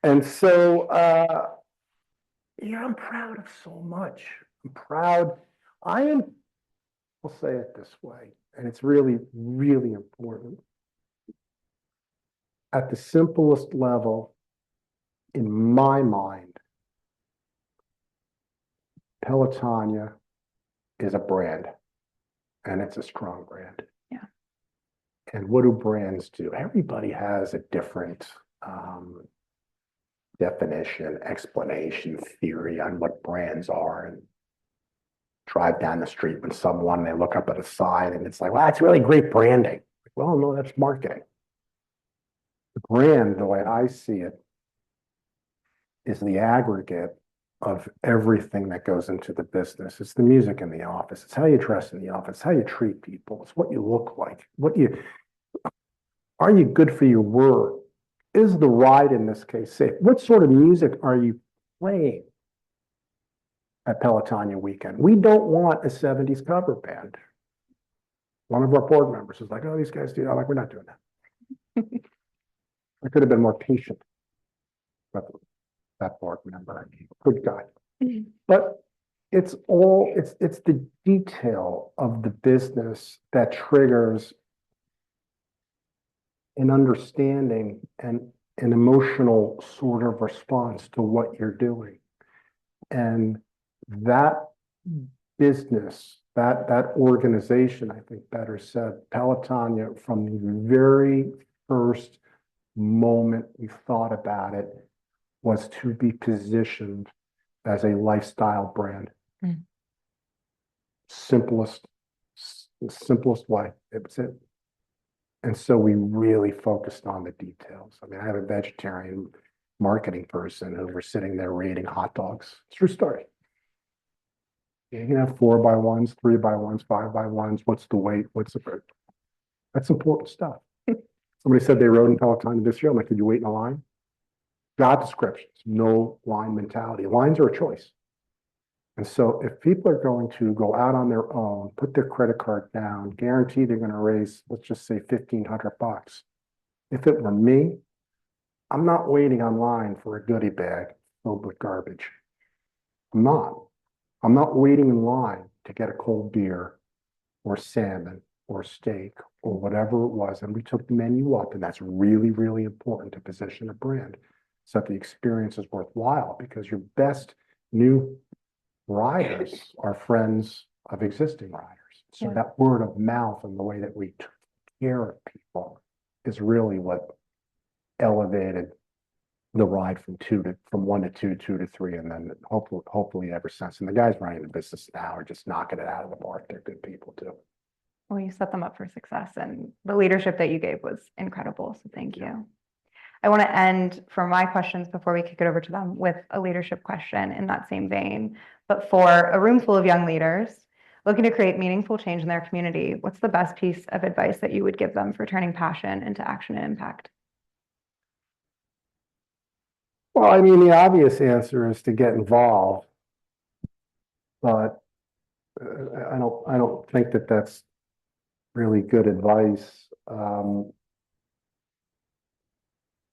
And so I'm proud of so much. I'm proud. I'll say it this way, and it's really, really important. At the simplest level, in my mind, Pelotonia is a brand, and it's a strong brand. Yeah. And what do brands do? Everybody has a different definition, explanation, theory on what brands are. And drive down the street with someone, they look up at a sign, and it's like, well, that's really great branding. Well, no, that's marketing. The brand, the way I see it, is the aggregate of everything that goes into the business. It's the music in the office. It's how you dress in the office, how you treat people. It's what you look like. Are you good for your word? Is the ride in this case safe? What sort of music are you playing at Pelotonia weekend? We don't want a 70s cover band. One of our board members is like, oh, these guys do. I'm like, we're not doing that. I could have been more patient. But that board member, good guy. But it's the detail of the business that triggers an understanding and an emotional sort of response to what you're doing. And that business, that organization, I think better said, Pelotonia, from the very first moment we thought about it, was to be positioned as a lifestyle brand. Simplest way. It was it. And so we really focused on the details. I mean, I have a vegetarian marketing person who were sitting there rating hot dogs. True story. You can have 4x1s, 3x1s, 5x1s. What's the weight? What's the fruit? That's important stuff. Somebody said they rode in Peloton this year. I'm like, did you wait in a line? Job descriptions, no line mentality. Lines are a choice. And so if people are going to go out on their own, put their credit card down, guarantee they're going to raise, let's just say $1,500. If it were me, I'm not waiting online for a goodie bag filled with garbage. I'm not. I'm not waiting in line to get a cold beer or salmon or steak or whatever it was. And we took the menu up, and that's really, really important to position a brand so that the experience is worthwhile, because your best new riders are friends of existing riders. So Yeah. that word of mouth and the way that we took care of people is really what elevated the ride from one to two, two to three, and then hopefully ever since. And the guys running the business now are just knocking it out of the park. They're good people too. Well, you set them up for success, and the leadership that you gave was incredible. So thank you. I want to end for my questions before we kick it over to them with a leadership question in that same vein. But for a room full of young leaders looking to create meaningful change in their community, what's the best piece of advice that you would give them for turning passion into action and impact? Well, I mean, the obvious answer is to get involved, but I don't think that that's really good advice.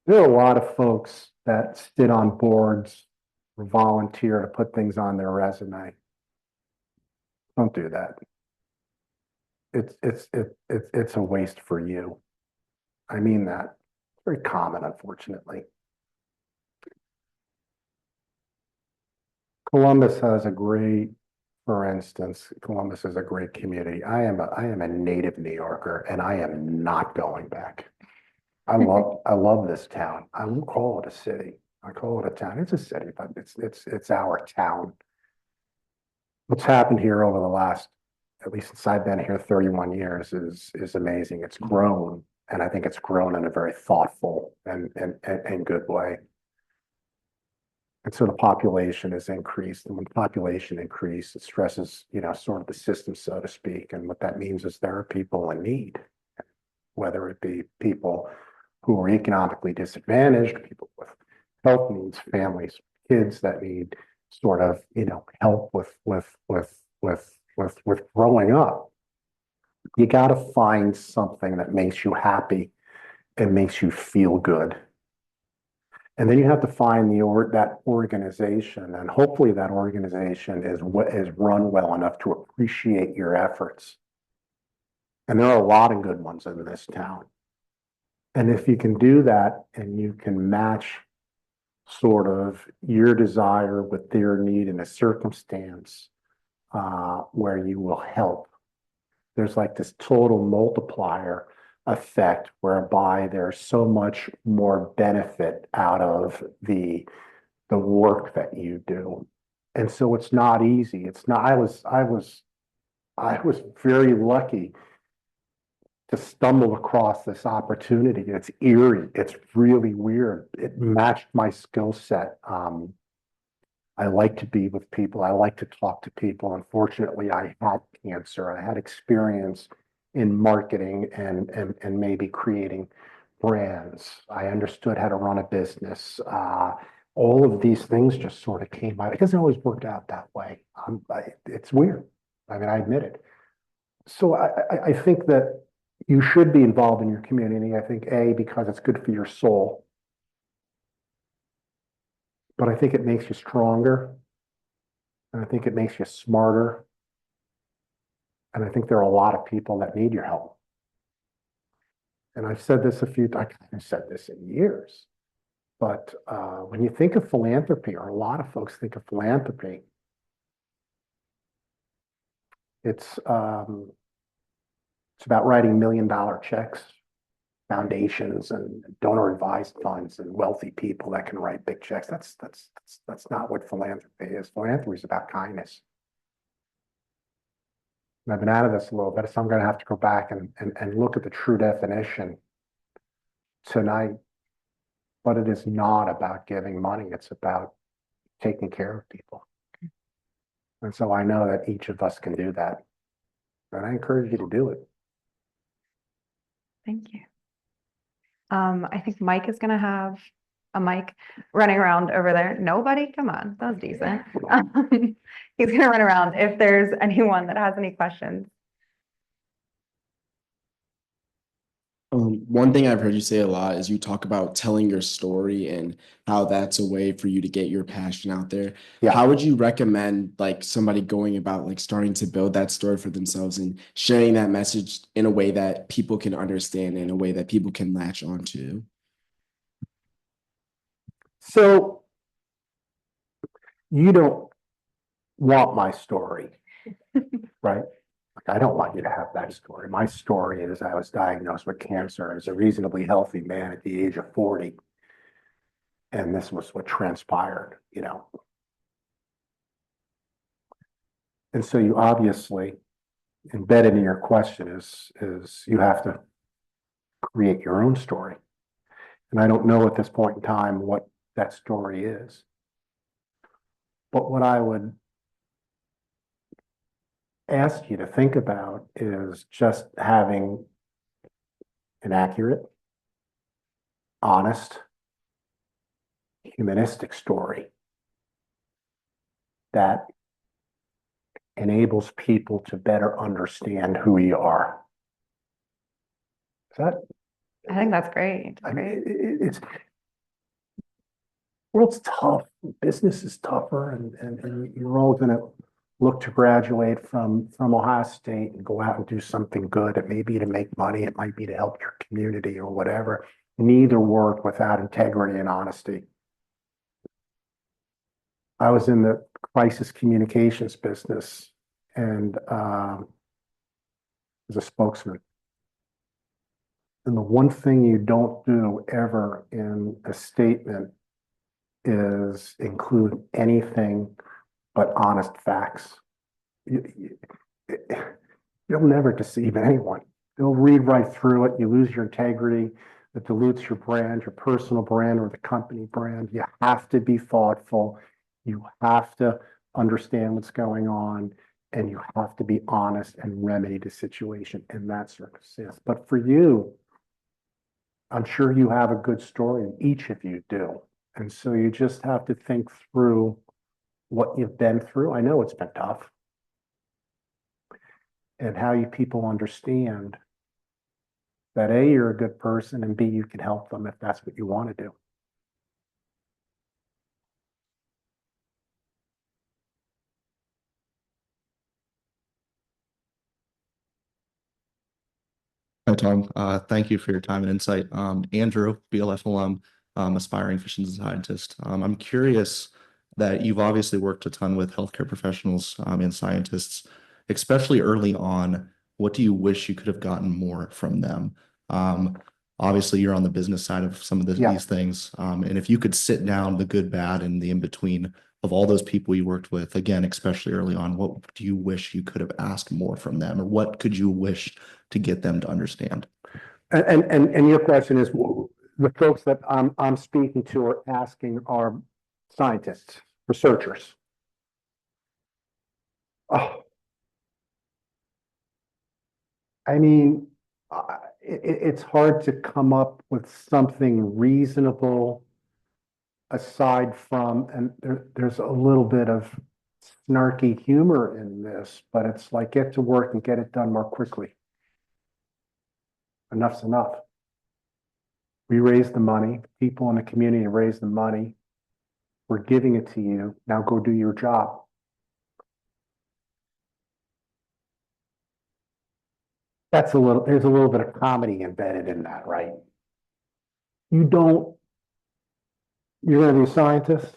There are a lot of folks that sit on boards or volunteer to put things on their resume. Don't do that. It's a waste for you. I mean that. It's very common, unfortunately. Columbus has a great, for instance, Columbus is a great community. I am a native New Yorker, and I am not going back. I love this town. I won't call it a city. I call it a town. It's a city, but it's our town. What's happened here over the last, at least since I've been here 31 years, is amazing. It's grown, and I think it's grown in a very thoughtful and good way. And so the population has increased, and when population increases, it stresses, sort of the system, so to speak. And what that means is there are people in need, whether it be people who are economically disadvantaged, people with health needs, families, kids that need sort of, help with growing up. You got to find something that makes you happy and makes you feel good. And then you have to find that organization, and hopefully that organization is run well enough to appreciate your efforts. And there are a lot of good ones in this town. And if you can do that, and you can match sort of your desire with their need in a circumstance where you will help, there's like this total multiplier effect whereby there's so much more benefit out of the work that you do. And so it's not easy. It's not, I was very lucky to stumble across this opportunity. It's eerie. It's really weird. It matched my skill set. I like to be with people. I like to talk to people. Unfortunately, I had cancer. I had experience in marketing and maybe creating brands. I understood how to run a business. All of these things just sort of came out. It doesn't always work out that way. It's weird. I mean, I admit it. So I think that you should be involved in your community. I think, because it's good for your soul, but I think it makes you stronger, and I think it makes you smarter. And I think there are a lot of people that need your help. And I've said this I've said this in years, but when you think of philanthropy, or a lot of folks think of philanthropy, it's about writing $1 million checks, foundations and donor advised funds, and wealthy people that can write big checks. That's not what philanthropy is. Philanthropy is about kindness. And I've been out of this a little bit, so I'm going to have to go back and look at the true definition tonight. But it is not about giving money. It's about taking care of people. And so I know that each of us can do that. And I encourage you to do it. Thank you. I think Mike is going to have a mic running around over there. Nobody? Come on, that was decent. He's going to run around if there's anyone that has any questions. one thing I've heard you say a lot is you talk about telling your story and how that's a way for you to get your passion out there. Yeah. How would you recommend like somebody going about like starting to build that story for themselves and sharing that message in a way that people can understand, in a way that people can latch onto? So you don't want my story, right? Like, I don't want you to have that story. My story is I was diagnosed with cancer as a reasonably healthy man at the age of 40. And this was what transpired, you know. And so you obviously, embedded in your question is you have to create your own story. And I don't know at this point in time what that story is. But what I would ask you to think about is just having an accurate, honest, humanistic story that enables people to better understand who you are. Is that? I think that's great. I mean, it's world's tough. Business is tougher, and you're all going to look to graduate from Ohio State and go out and do something good. It may be to make money. It might be to help your community or whatever. Neither work without integrity and honesty. I was in the crisis communications business and as a spokesman. And the one thing you don't do ever in a statement is include anything but honest facts. You'll never deceive anyone. They'll read right through it. You lose your integrity. It dilutes your brand, your personal brand or the company brand. You have to be thoughtful. You have to understand what's going on, and you have to be honest and remedy the situation in that circumstance. But for you, I'm sure you have a good story, and each of you do. And so you just have to think through what you've been through. I know it's been tough. And how you people understand that A, you're a good person, and B, you can help them if that's what you want to do. Hi, Tom. Thank you for your time and insight. Andrew, BLF alum, aspiring physician scientist. I'm curious that you've obviously worked a ton with healthcare professionals and scientists, especially early on. What do you wish you could have gotten more from them? Obviously, you're on the business side of some of these things. And if you could sit down the good, bad, and the in-between of all those people you worked with, again, especially early on, what do you wish you could have asked more from them? Or what could you wish to get them to understand? And your question is, the folks that I'm speaking to or asking are scientists, researchers. Oh, I mean, it's hard to come up with something reasonable aside from, and there's a little bit of snarky humor in this, but it's like, get to work and get it done more quickly. Enough's enough. We raise the money, people in the community raise the money. We're giving it to you. Now go do your job. There's a little bit of comedy embedded in that, right? You're going to be a scientist?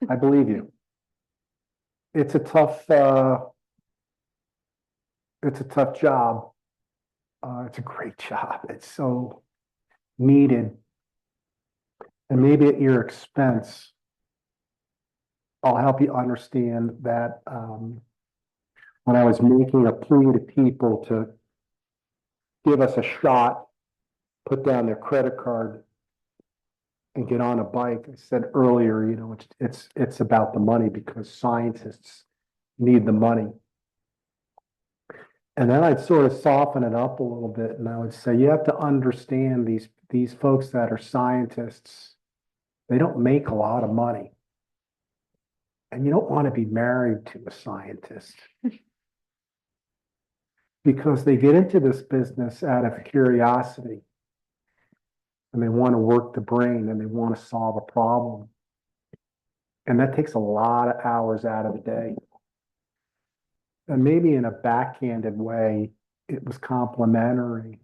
I believe you. It's a tough job. It's a great job. It's so needed. And maybe at your expense, I'll help you understand that when I was making a plea to people to give us a shot, put down their credit card, and get on a bike, I said earlier, you know, it's about the money because scientists need the money. And then I'd sort of soften it up a little bit, and I would say, you have to understand these folks that are scientists, they don't make a lot of money. And you don't want to be married to a scientist. because they get into this business out of curiosity. And they want to work the brain and they want to solve a problem. And that takes a lot of hours out of the day. And maybe in a backhanded way, it was complimentary.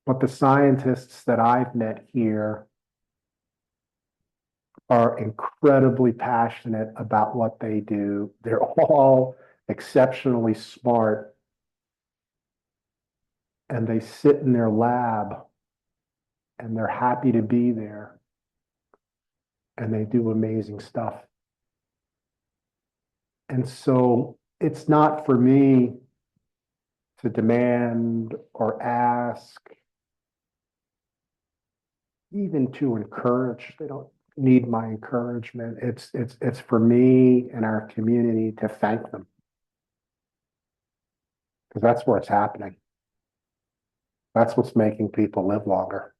But the scientists that I've met here are incredibly passionate about what they do. They're all exceptionally smart. And they sit in their lab and they're happy to be there. And they do amazing stuff. And so it's not for me to demand or ask, even to encourage. They don't need my encouragement. It's for me and our community to thank them. Because that's where it's happening. That's what's making people live longer.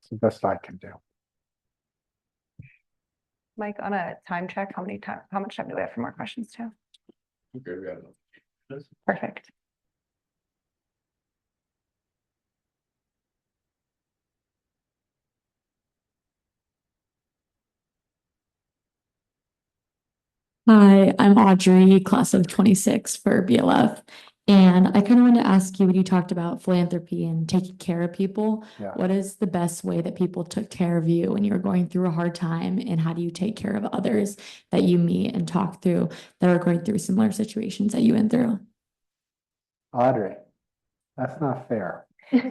It's the best I can do. Mike, on a time check, how much time do we have for more questions too? Okay, we got enough. Perfect. Hi, I'm Audrey, class of 26 for BLF. And I kind of wanted to ask you when you talked about philanthropy and taking care of people, Yeah. what is the best way that people took care of you when you were going through a hard time? And how do you take care of others that you meet and talk through that are going through similar situations that you went through? Audrey, that's not fair. We're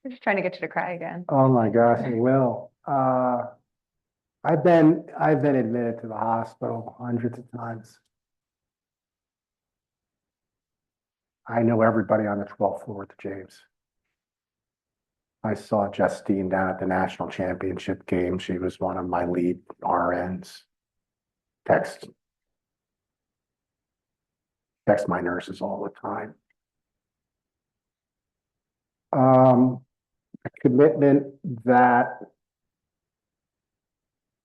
just trying to get you to cry again. Oh my gosh, it will. I've been admitted to the hospital hundreds of times. I know everybody on the 12th floor at the James. I saw Justine down at the national championship game. She was one of my lead RNs. Text my nurses all the time. A commitment that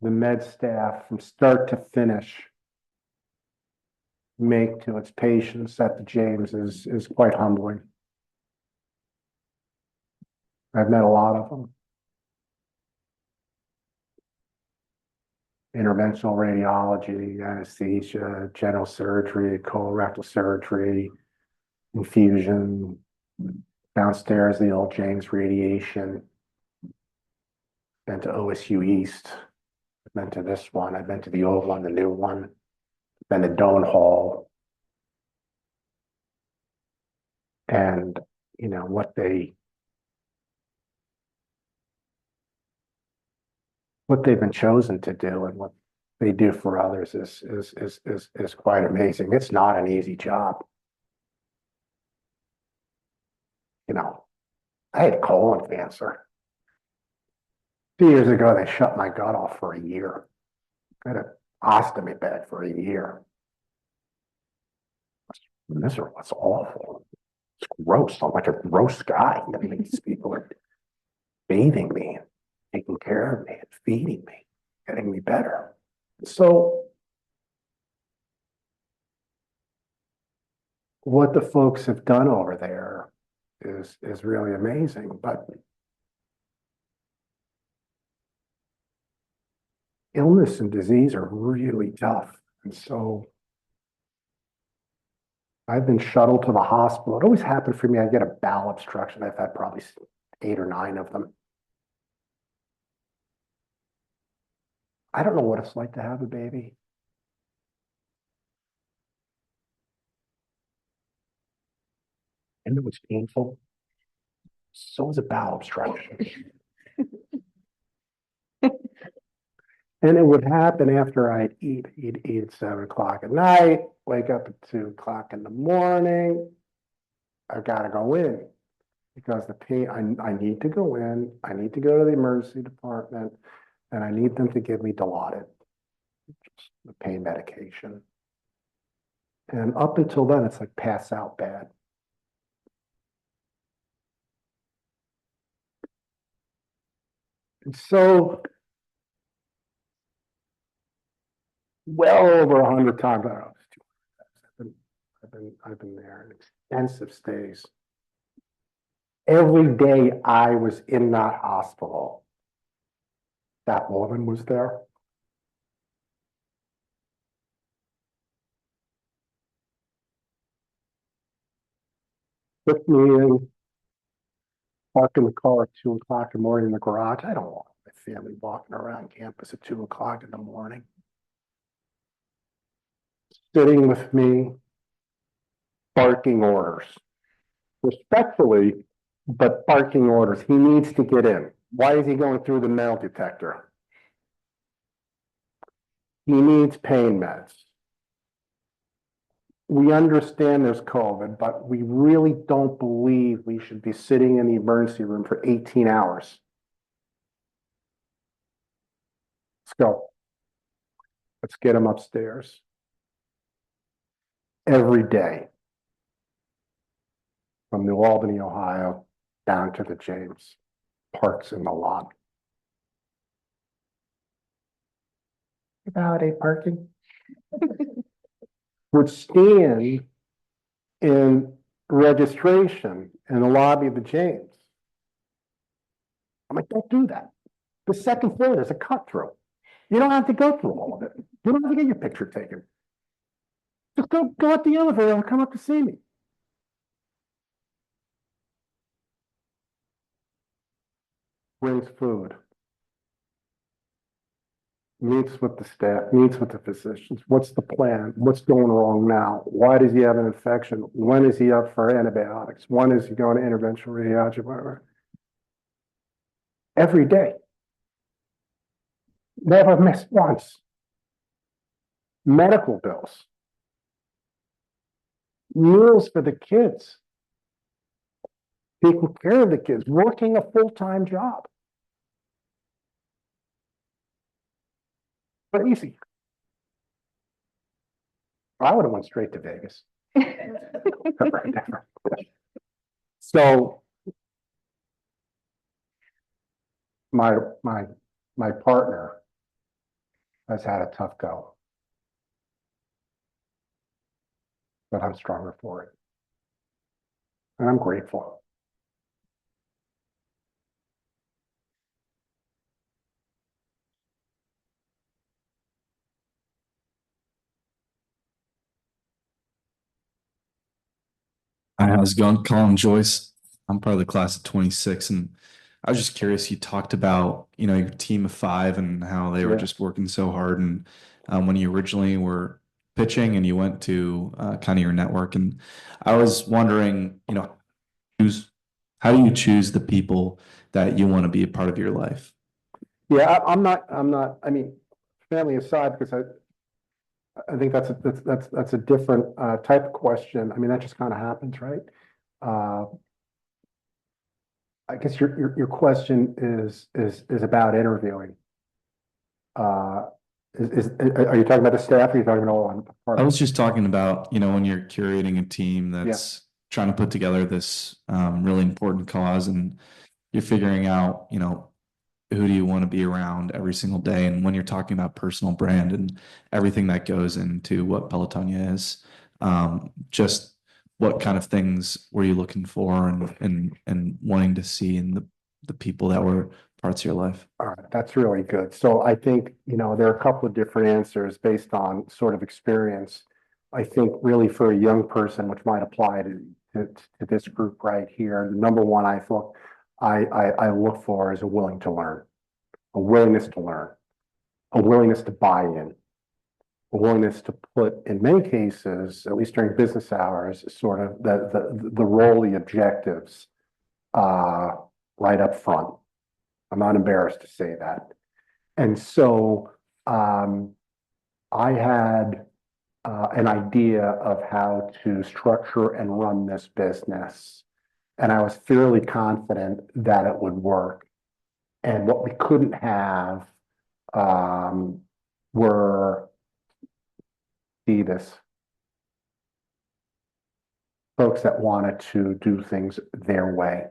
the med staff from start to finish make to its patients at the James is quite humbling. I've met a lot of them. Interventional radiology, anesthesia, general surgery, colorectal surgery, infusion, downstairs, the old James radiation. Been to OSU East. I've been to this one. I've been to the old one, the new one. Been to Doan Hall. And, you know, what they've been chosen to do and what they do for others is quite amazing. It's not an easy job. You know, I had colon cancer. 2 years ago, they shut my gut off for a year. I had an ostomy bed for a year. It's miserable. It's awful. It's gross. I'm like a gross guy. I mean, these people are bathing me, taking care of me, and feeding me, getting me better. So what the folks have done over there is really amazing, but illness and disease are really tough. And so I've been shuttled to the hospital. It always happened for me. I get a bowel obstruction. I've had probably 8 or 9 of them. I don't know what it's like to have a baby. And it was painful. So was a bowel obstruction. And it would happen after I'd eat at 7 o'clock at night, wake up at 2 o'clock in the morning. I've got to go in because the pain, I need to go in. I need to go to the emergency department and I need them to give me Dilaudid, the pain medication. And up until then, it's like pass out bad. And so well over 100 times, I don't know, I've been there, extensive stays. Every day I was in that hospital, that woman was there. Took me in, park in the car at 2 o'clock in the morning in the garage. I don't want my family walking around campus at 2 o'clock in the morning. Sitting with me, barking orders. Respectfully, but barking orders. He needs to get in. Why is he going through the metal detector? He needs pain meds. We understand there's COVID, but we really don't believe we should be sitting in the emergency room for 18 hours. Let's go. Let's get him upstairs. Every day. From New Albany, Ohio, down to the James. Parks in the lot. Validate parking. Would stand in registration in the lobby of the James. I'm like, don't do that. The second floor, there's a cut through. You don't have to go through all of it. You don't have to get your picture taken. Just go up the elevator and come up to see me. Brings food. Meets with the staff, meets with the physicians. What's the plan? What's going wrong now? Why does he have an infection? When is he up for antibiotics? When is he going to interventional radiology? Whatever. Every day. Never missed once. Medical bills. Meals for the kids. Taking care of the kids. Working a full-time job. But easy. I would have went straight to Vegas. So my partner has had a tough go, but I'm stronger for it, and I'm grateful. Hi, how's it going? Colin Joyce. I'm part of the class of 26, and I was just curious. You talked about, your team of 5 and how they were Yeah. just working so hard. And when you originally were pitching and you went to kind of your network, and I was wondering, how do you choose the people that you want to be a part of your life? Yeah, I'm not, I mean, family aside, because I think that's a different type of question. I mean, that just kind of happens, right? I guess your question is about interviewing. Are you talking about the staff, or are you talking about all on part I of was just talking about, when you're curating a team that's trying to put together this really important cause, and you're figuring out, who do you want to be around every single day? And when you're talking about personal brand and everything that goes into what Pelotonia is, just what kind of things were you looking for and wanting to see in the people that were parts of your life? All right, that's really good. So I think, there are a couple of different answers based on sort of experience. I think really for a young person, which might apply to this group right here, the number one I look for is a willingness to learn, a willingness to buy in, a willingness to put, in many cases, at least during business hours, sort of the role, the objectives right up front. I'm not embarrassed to say that. And so I had an idea of how to structure and run this business. And I was fairly confident that it would work. And what we couldn't have were folks that wanted to do things their way.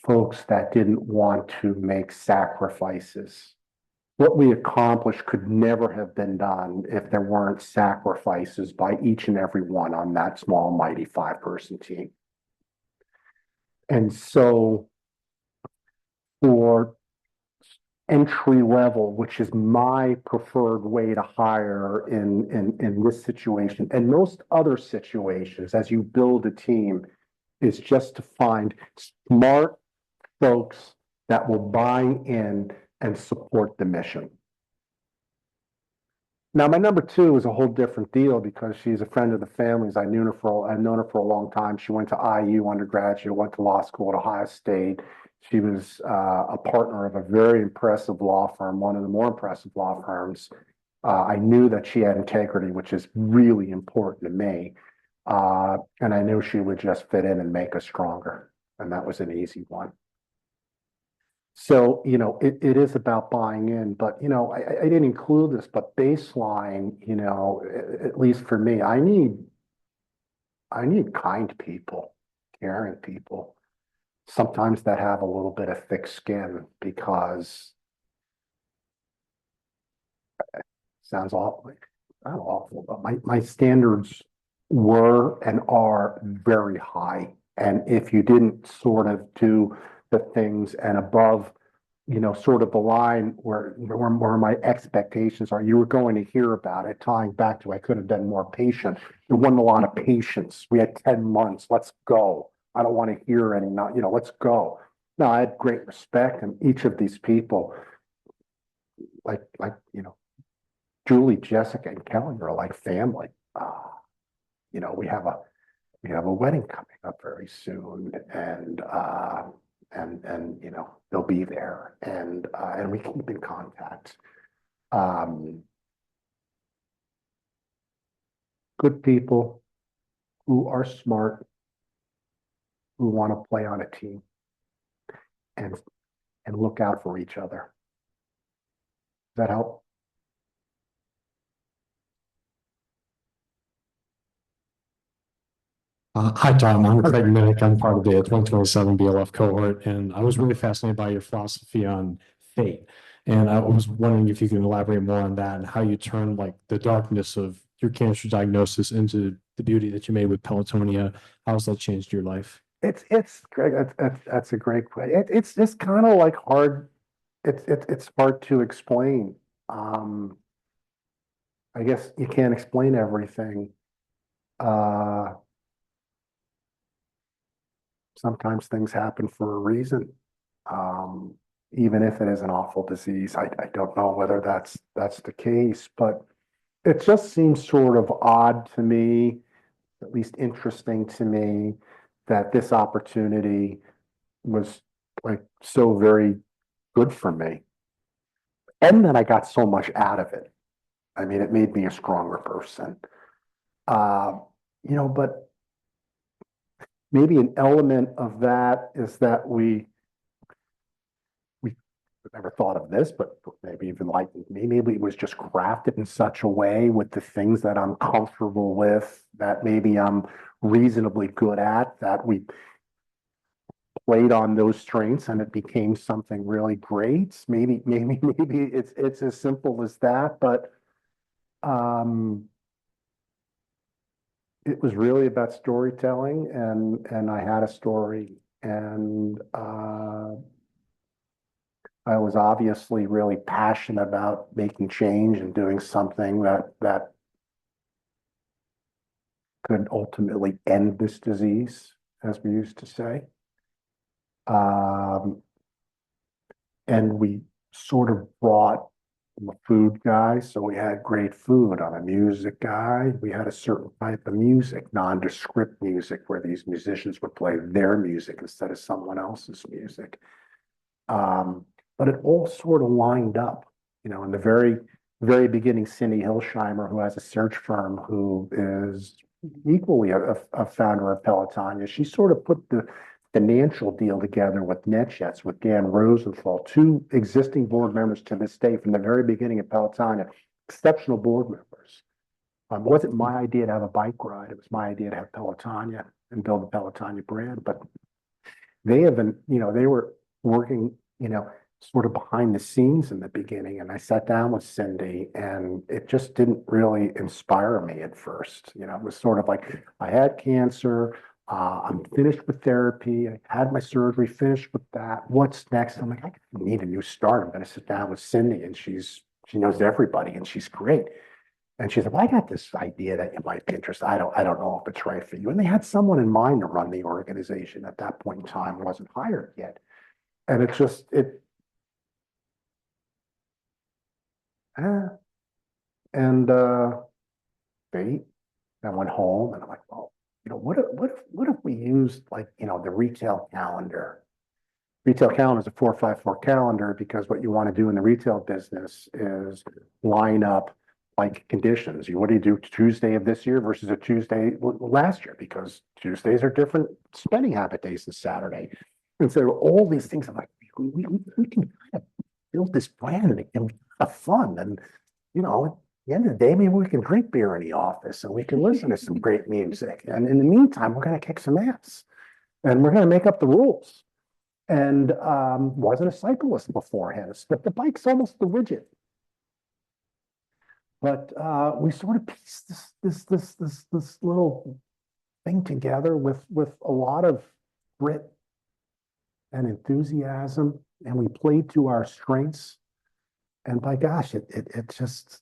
Folks that didn't want to make sacrifices what we accomplished could never have been done if there weren't sacrifices by each and every one on that small, mighty 5-person team. And so for entry level, which is my preferred way to hire in this situation and most other situations as you build a team, is just to find smart folks that will buy in and support the mission. Now, my number 2 is a whole different deal because she's a friend of the family's. I've known her for a long time. She went to IU undergraduate, went to law school at Ohio State. She was a partner of a very impressive law firm, one of the more impressive law firms. I knew that she had integrity, which is really important to me. And I knew she would just fit in and make us stronger. And that was an easy one. So, it is about buying in, but, I didn't include this, but baseline, at least for me, I need kind people, caring people, sometimes that have a little bit of thick skin because sounds awful, not awful, but my standards were and are very high. And if you didn't sort of do the things and above, sort of the line where my expectations are, you were going to hear about it, tying back to I could have been more patient. There wasn't a lot of patience. We had 10 months. Let's go. I don't want to hear any, let's go. No, I had great respect, and each of these people, like Julie, Jessica, and Kelly are like family. We have a wedding coming up very soon, and they'll be there, and we keep in contact. Good people who are smart, who want to play on a team and look out for each other. Does that help? Hi, Tom. I'm Craig Minnick. I'm part of the 2027 BLF cohort, and I was really fascinated by your philosophy on fate. And I was wondering if you can elaborate more on that and how you turn like the darkness of your cancer diagnosis into the beauty that you made with Pelotonia. How's that changed your life? It's Greg. That's a great question. It's just kind of like hard. It's hard to explain. I guess you can't explain everything. Sometimes things happen for a reason. Even if it is an awful disease, I don't know whether that's the case, but it just seems sort of odd to me, at least interesting to me, that this opportunity was like so very good for me. And that I got so much out of it. I mean, it made me a stronger person. But maybe an element of that is that we never thought of this, but maybe even like maybe it was just crafted in such a way with the things that I'm comfortable with, that maybe I'm reasonably good at, that we played on those strengths and it became something really great. Maybe it's as simple as that, but it was really about storytelling, and I had a story, and I was obviously really passionate about making change and doing something that could ultimately end this disease, as we used to say. And we sort of brought a food guy, so we had great food. I'm a music guy. We had a certain type of music, nondescript music, where these musicians would play their music instead of someone else's music. But it all sort of lined up, in the very, very beginning. Cindy Hilsheimer, who has a search firm, who is equally a founder of Pelotonia, she sort of put the financial deal together with NetJets, with Dan Rosenthal, 2 existing board members to this day from the very beginning of Pelotonia, exceptional board members. It wasn't my idea to have a bike ride. It was my idea to have Pelotonia and build the Pelotonia brand. But they have been, they were working, sort of behind the scenes in the beginning. And I sat down with Cindy and it just didn't really inspire me at first. You know, it was sort of like I had cancer. I'm finished with therapy. I had my surgery, finished with that. What's next? I'm like, I need a new start. I'm going to sit down with Cindy and she knows everybody and she's great. And she said, well, I got this idea that you might be interested. I don't know if it's right for you. And they had someone in mind to run the organization at that point in time, wasn't hired yet. And it just, and fate. I went home and I'm like, well, you know, what if we used like, you know, the retail calendar? Retail calendar is a 4-5-4 calendar because what you want to do in the retail business is line up like conditions. What do you do Tuesday of this year versus a Tuesday last year? Because Tuesdays are different spending habit days than Saturday. And so all these things, I'm like, we can kind of build this brand and have fun. And, you know, at the end of the day, maybe we can drink beer in the office and we can listen to some great music. And in the meantime, we're going to kick some ass and we're going to make up the rules. And wasn't a cyclist beforehand. The bike's almost the widget. But we sort of pieced this little thing together with a lot of grit and enthusiasm, and we played to our strengths. And by gosh, it's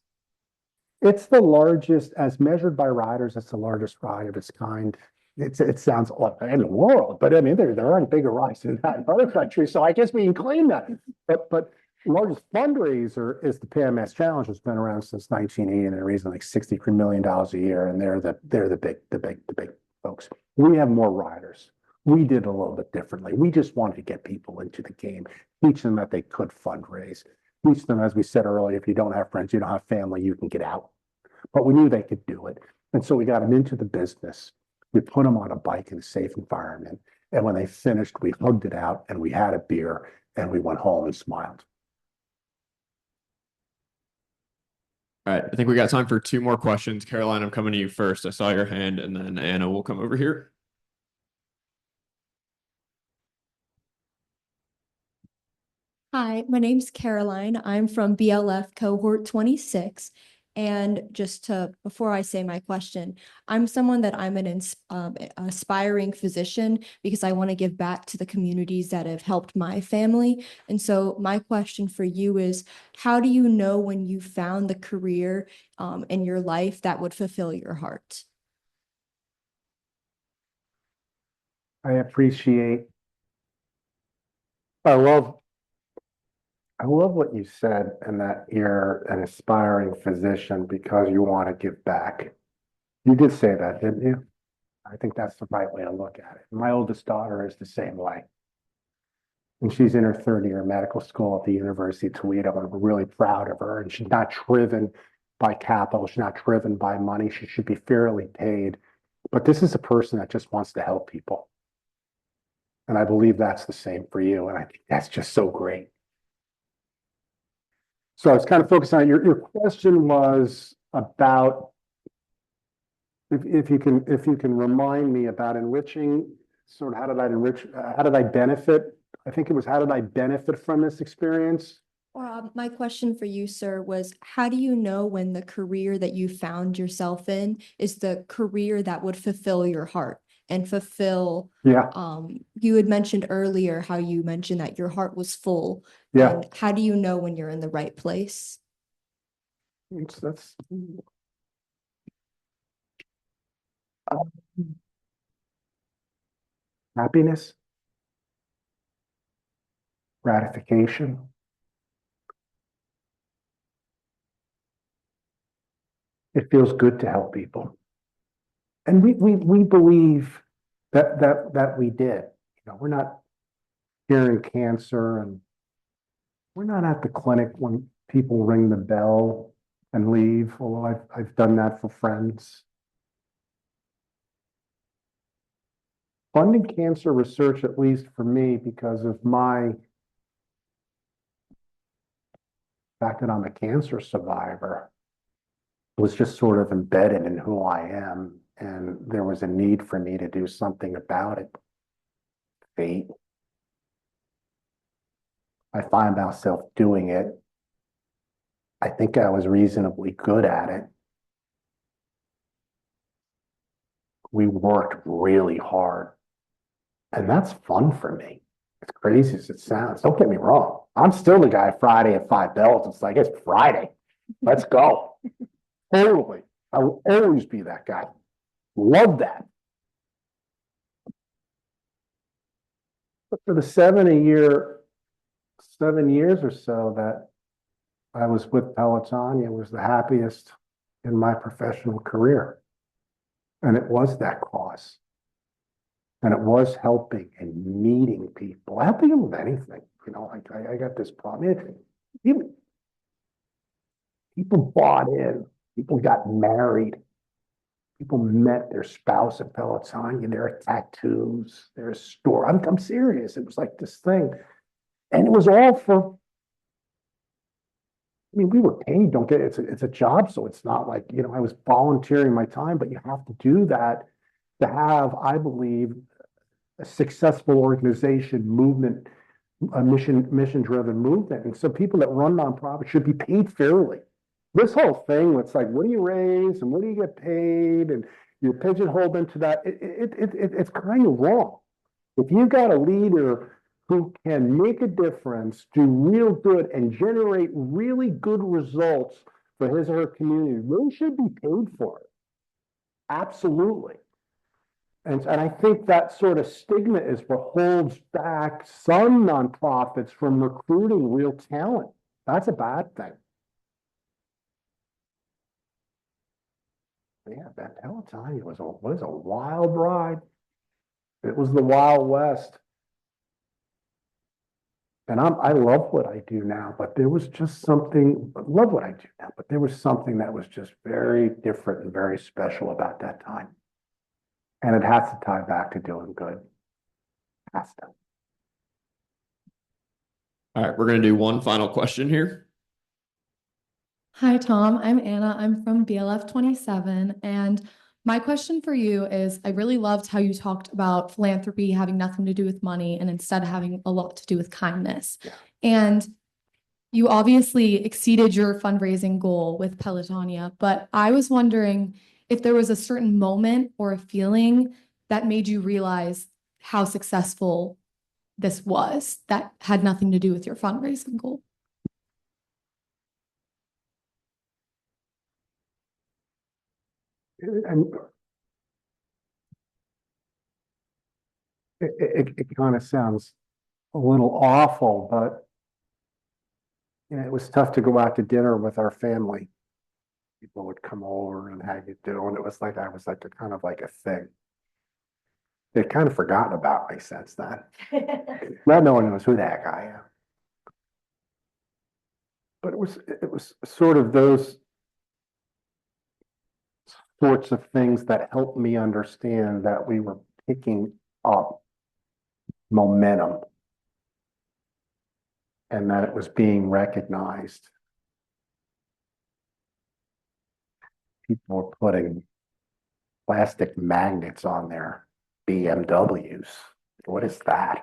the largest, as measured by riders, it's the largest ride of its kind. It sounds odd in the world, but I mean there aren't bigger rides than that in other countries, so I guess we can claim that. But largest fundraiser is the PMS Challenge, which has been around since 1980, and they're raising like $63 million a year, and they're the big folks. We have more riders. We did a little bit differently. We just wanted to get people into the game, teach them that they could fundraise, teach them, as we said earlier, if you don't have friends, you don't have family, you can get out. But we knew they could do it, and so we got them into the business. We put them on a bike in a safe environment, and when they finished, we hugged it out, and we had a beer, and we went home and smiled. All right, I think we got time for 2 more questions. Caroline, I'm coming to you first. I saw your hand, and then Anna will come over here. Hi, my name's Caroline. I'm from BLF cohort 26. And before I say my question, I'm someone that I'm an aspiring physician because I want to give back to the communities that have helped my family. And so my question for you is, how do you know when you found the career in your life that would fulfill your heart? I love what you said, and that you're an aspiring physician because you want to give back. You did say that, didn't you? I think that's the right way to look at it. My oldest daughter is the same way. And she's in her 3rd year of medical school at the University of Toledo, and we're really proud of her. And she's not driven by capital. She's not driven by money. She should be fairly paid. But this is a person that just wants to help people. And I believe that's the same for you. And I think that's just so great. So I was kind of focused on your question was about if you can remind me about enriching, sort of how did I benefit? I think it was, how did I benefit from this experience? My question for you, sir, was how do you know when the career that you found yourself in is the career that would fulfill your heart and fulfill? Yeah. You had mentioned earlier how you mentioned that your heart was full. Yeah. And how do you know when you're in the right place? That's happiness, gratification. It feels good to help people. And we believe that we did. You know, we're not curing cancer, and we're not at the clinic when people ring the bell and leave, although I've done that for friends. Funding cancer research, at least for me, because of my fact that I'm a cancer survivor, was just sort of embedded in who I am. And there was a need for me to do something about it. Fate. I find myself doing it. I think I was reasonably good at it. We worked really hard. And that's fun for me. As crazy as it sounds, don't get me wrong. I'm still the guy Friday at 5 bells. It's like, it's Friday. Let's go. Totally. I will always be that guy. Love that. But for the 7 years or so that I was with Pelotonia, was the happiest in my professional career. And it was that cause. And it was helping and meeting people, helping them with anything. You know, like I got this problem. People bought in, people got married, people met their spouse at Pelotonia, there are tattoos, there's store. I'm serious. It was like this thing. And it was all for, I mean, we were paid, don't get it. It's a job, so it's not like, you know, I was volunteering my time, but you have to do that to have, I believe, a successful organization, movement, a mission-driven movement. And so people that run nonprofits should be paid fairly. This whole thing, it's like, what do you raise and what do you get paid? And you're pigeonholed into that. It's kind of wrong. If you've got a leader who can make a difference, do real good, and generate really good results for his or her community, they should be paid for it. Absolutely. And I think that sort of stigma is what holds back some nonprofits from recruiting real talent. That's a bad thing. Yeah, that Pelotonia was a wild ride. It was the Wild West. And I love what I do now, but there was just something, I love what I do now, but there was something that was just very different and very special about that time. And it has to tie back to doing good. Has to. All right, we're going to do one final question here. Hi, Tom. I'm Anna. I'm from BLF 27. And my question for you is, I really loved how you talked about philanthropy having nothing to do with money and instead having a lot to do with kindness. Yeah. And you obviously exceeded your fundraising goal with Pelotonia, but I was wondering if there was a certain moment or a feeling that made you realize how successful this was that had nothing to do with your fundraising goal. And it kind of sounds a little awful, but you know, it was tough to go out to dinner with our family. People would come over and how you doing? It was like I was like a kind of like a thing. They'd kind of forgotten about me since then. Now no one knows who the heck I am. But it was sort of those sorts of things that helped me understand that we were picking up momentum and that it was being recognized. People were putting plastic magnets on their BMWs. What is that?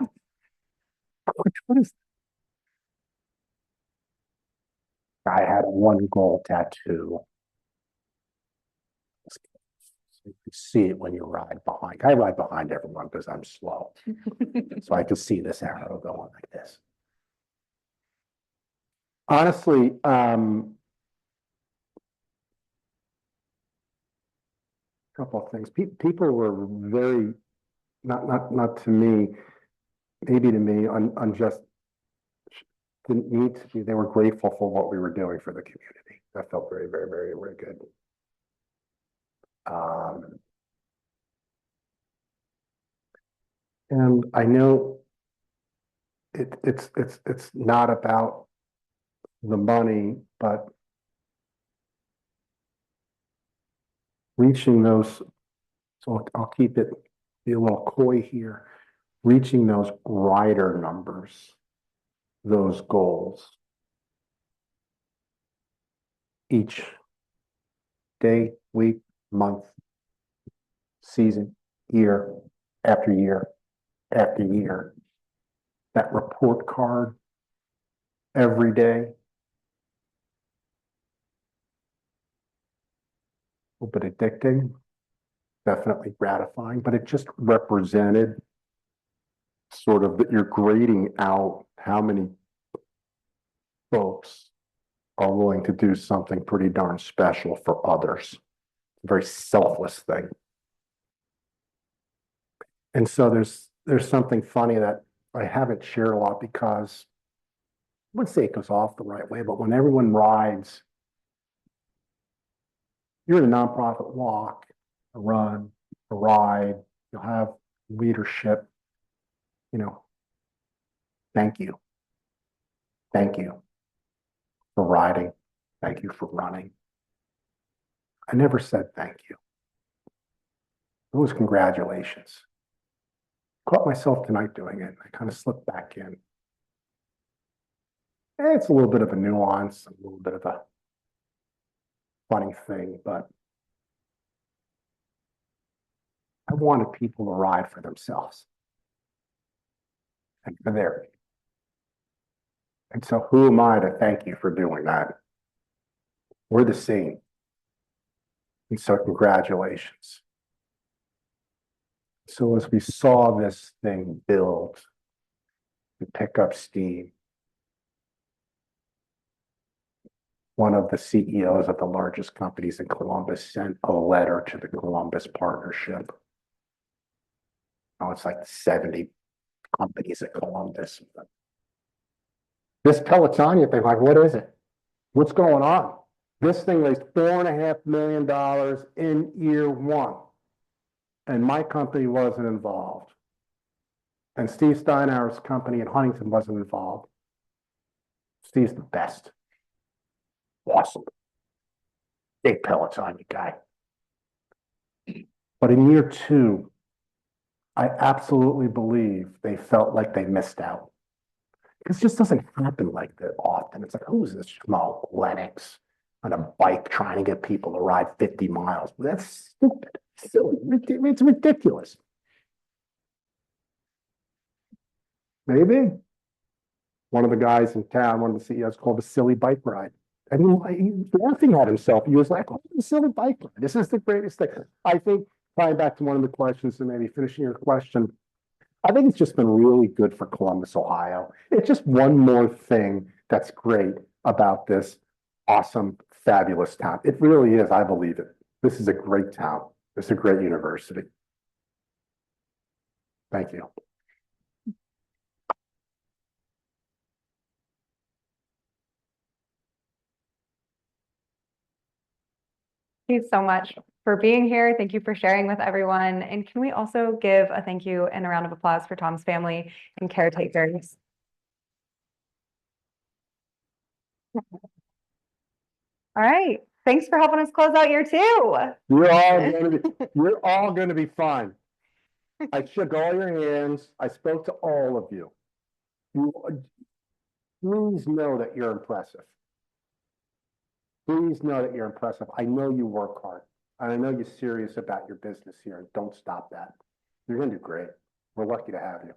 What is that? I had a one goal tattoo. So you can see it when you ride behind. I ride behind everyone because I'm slow. So I can see this arrow going like this. Honestly, couple of things. People were very, not to me, maybe to me, unjust, didn't need to be. They were grateful for what we were doing for the community. That felt very, very, very, very good. And I know it's not about the money, but reaching those, so I'll keep it, be a little coy here, reaching those rider numbers, those goals each day, week, month, season, year after year after year. That report card every day. A little bit addicting, definitely gratifying, but it just represented sort of that you're grading out how many folks are willing to do something pretty darn special for others. A very selfless thing. And so there's something funny that I haven't shared a lot because I wouldn't say it goes off the right way, but when everyone rides, you're in a nonprofit walk, a run, a ride, you'll have leadership, thank you. Thank you for riding. Thank you for running. I never said thank you. It was congratulations. Caught myself tonight doing it. I kind of slipped back in. It's a little bit of a nuance, a little bit of a funny thing, but I wanted people to ride for themselves and for their. And so who am I to thank you for doing that? We're the same. And so congratulations. So as we saw this thing build and pick up steam, one of the CEOs of the largest companies in Columbus sent a letter to the Columbus Partnership. Oh, it's like 70 companies at Columbus. This Pelotonia thing, like, what is it? What's going on? This thing raised $4.5 million in year one. And my company wasn't involved. And Steve Steinhauer's company in Huntington wasn't involved. Steve's the best. Awesome. Big Pelotonia guy. But in year two, I absolutely believe they felt like they missed out. Because it just doesn't happen like that often. It's like, who's this schmo, Lennox, on a bike trying to get people to ride 50 miles? That's stupid, silly, it's ridiculous. Maybe one of the guys in town, one of the CEOs, called a silly bike ride. I mean, he's laughing at himself. He was like, oh, a silly bike ride. This is the greatest thing. I think, tying back to one of the questions and maybe finishing your question, I think it's just been really good for Columbus, Ohio. It's just one more thing that's great about this awesome, fabulous town. It really is. I believe it. This is a great town. It's a great university. Thank you. Thank you so much for being here. Thank you for sharing with everyone. And can we also give a thank you and a round of applause for Tom's family and caretakers? All right. Thanks for helping us close out year two. You're all going to be fine. I shook all your hands. I spoke to all of you. Please know that you're impressive. Please know that you're impressive. I know you work hard. And I know you're serious about your business here. Don't stop that. You're going to do great. We're lucky to have you.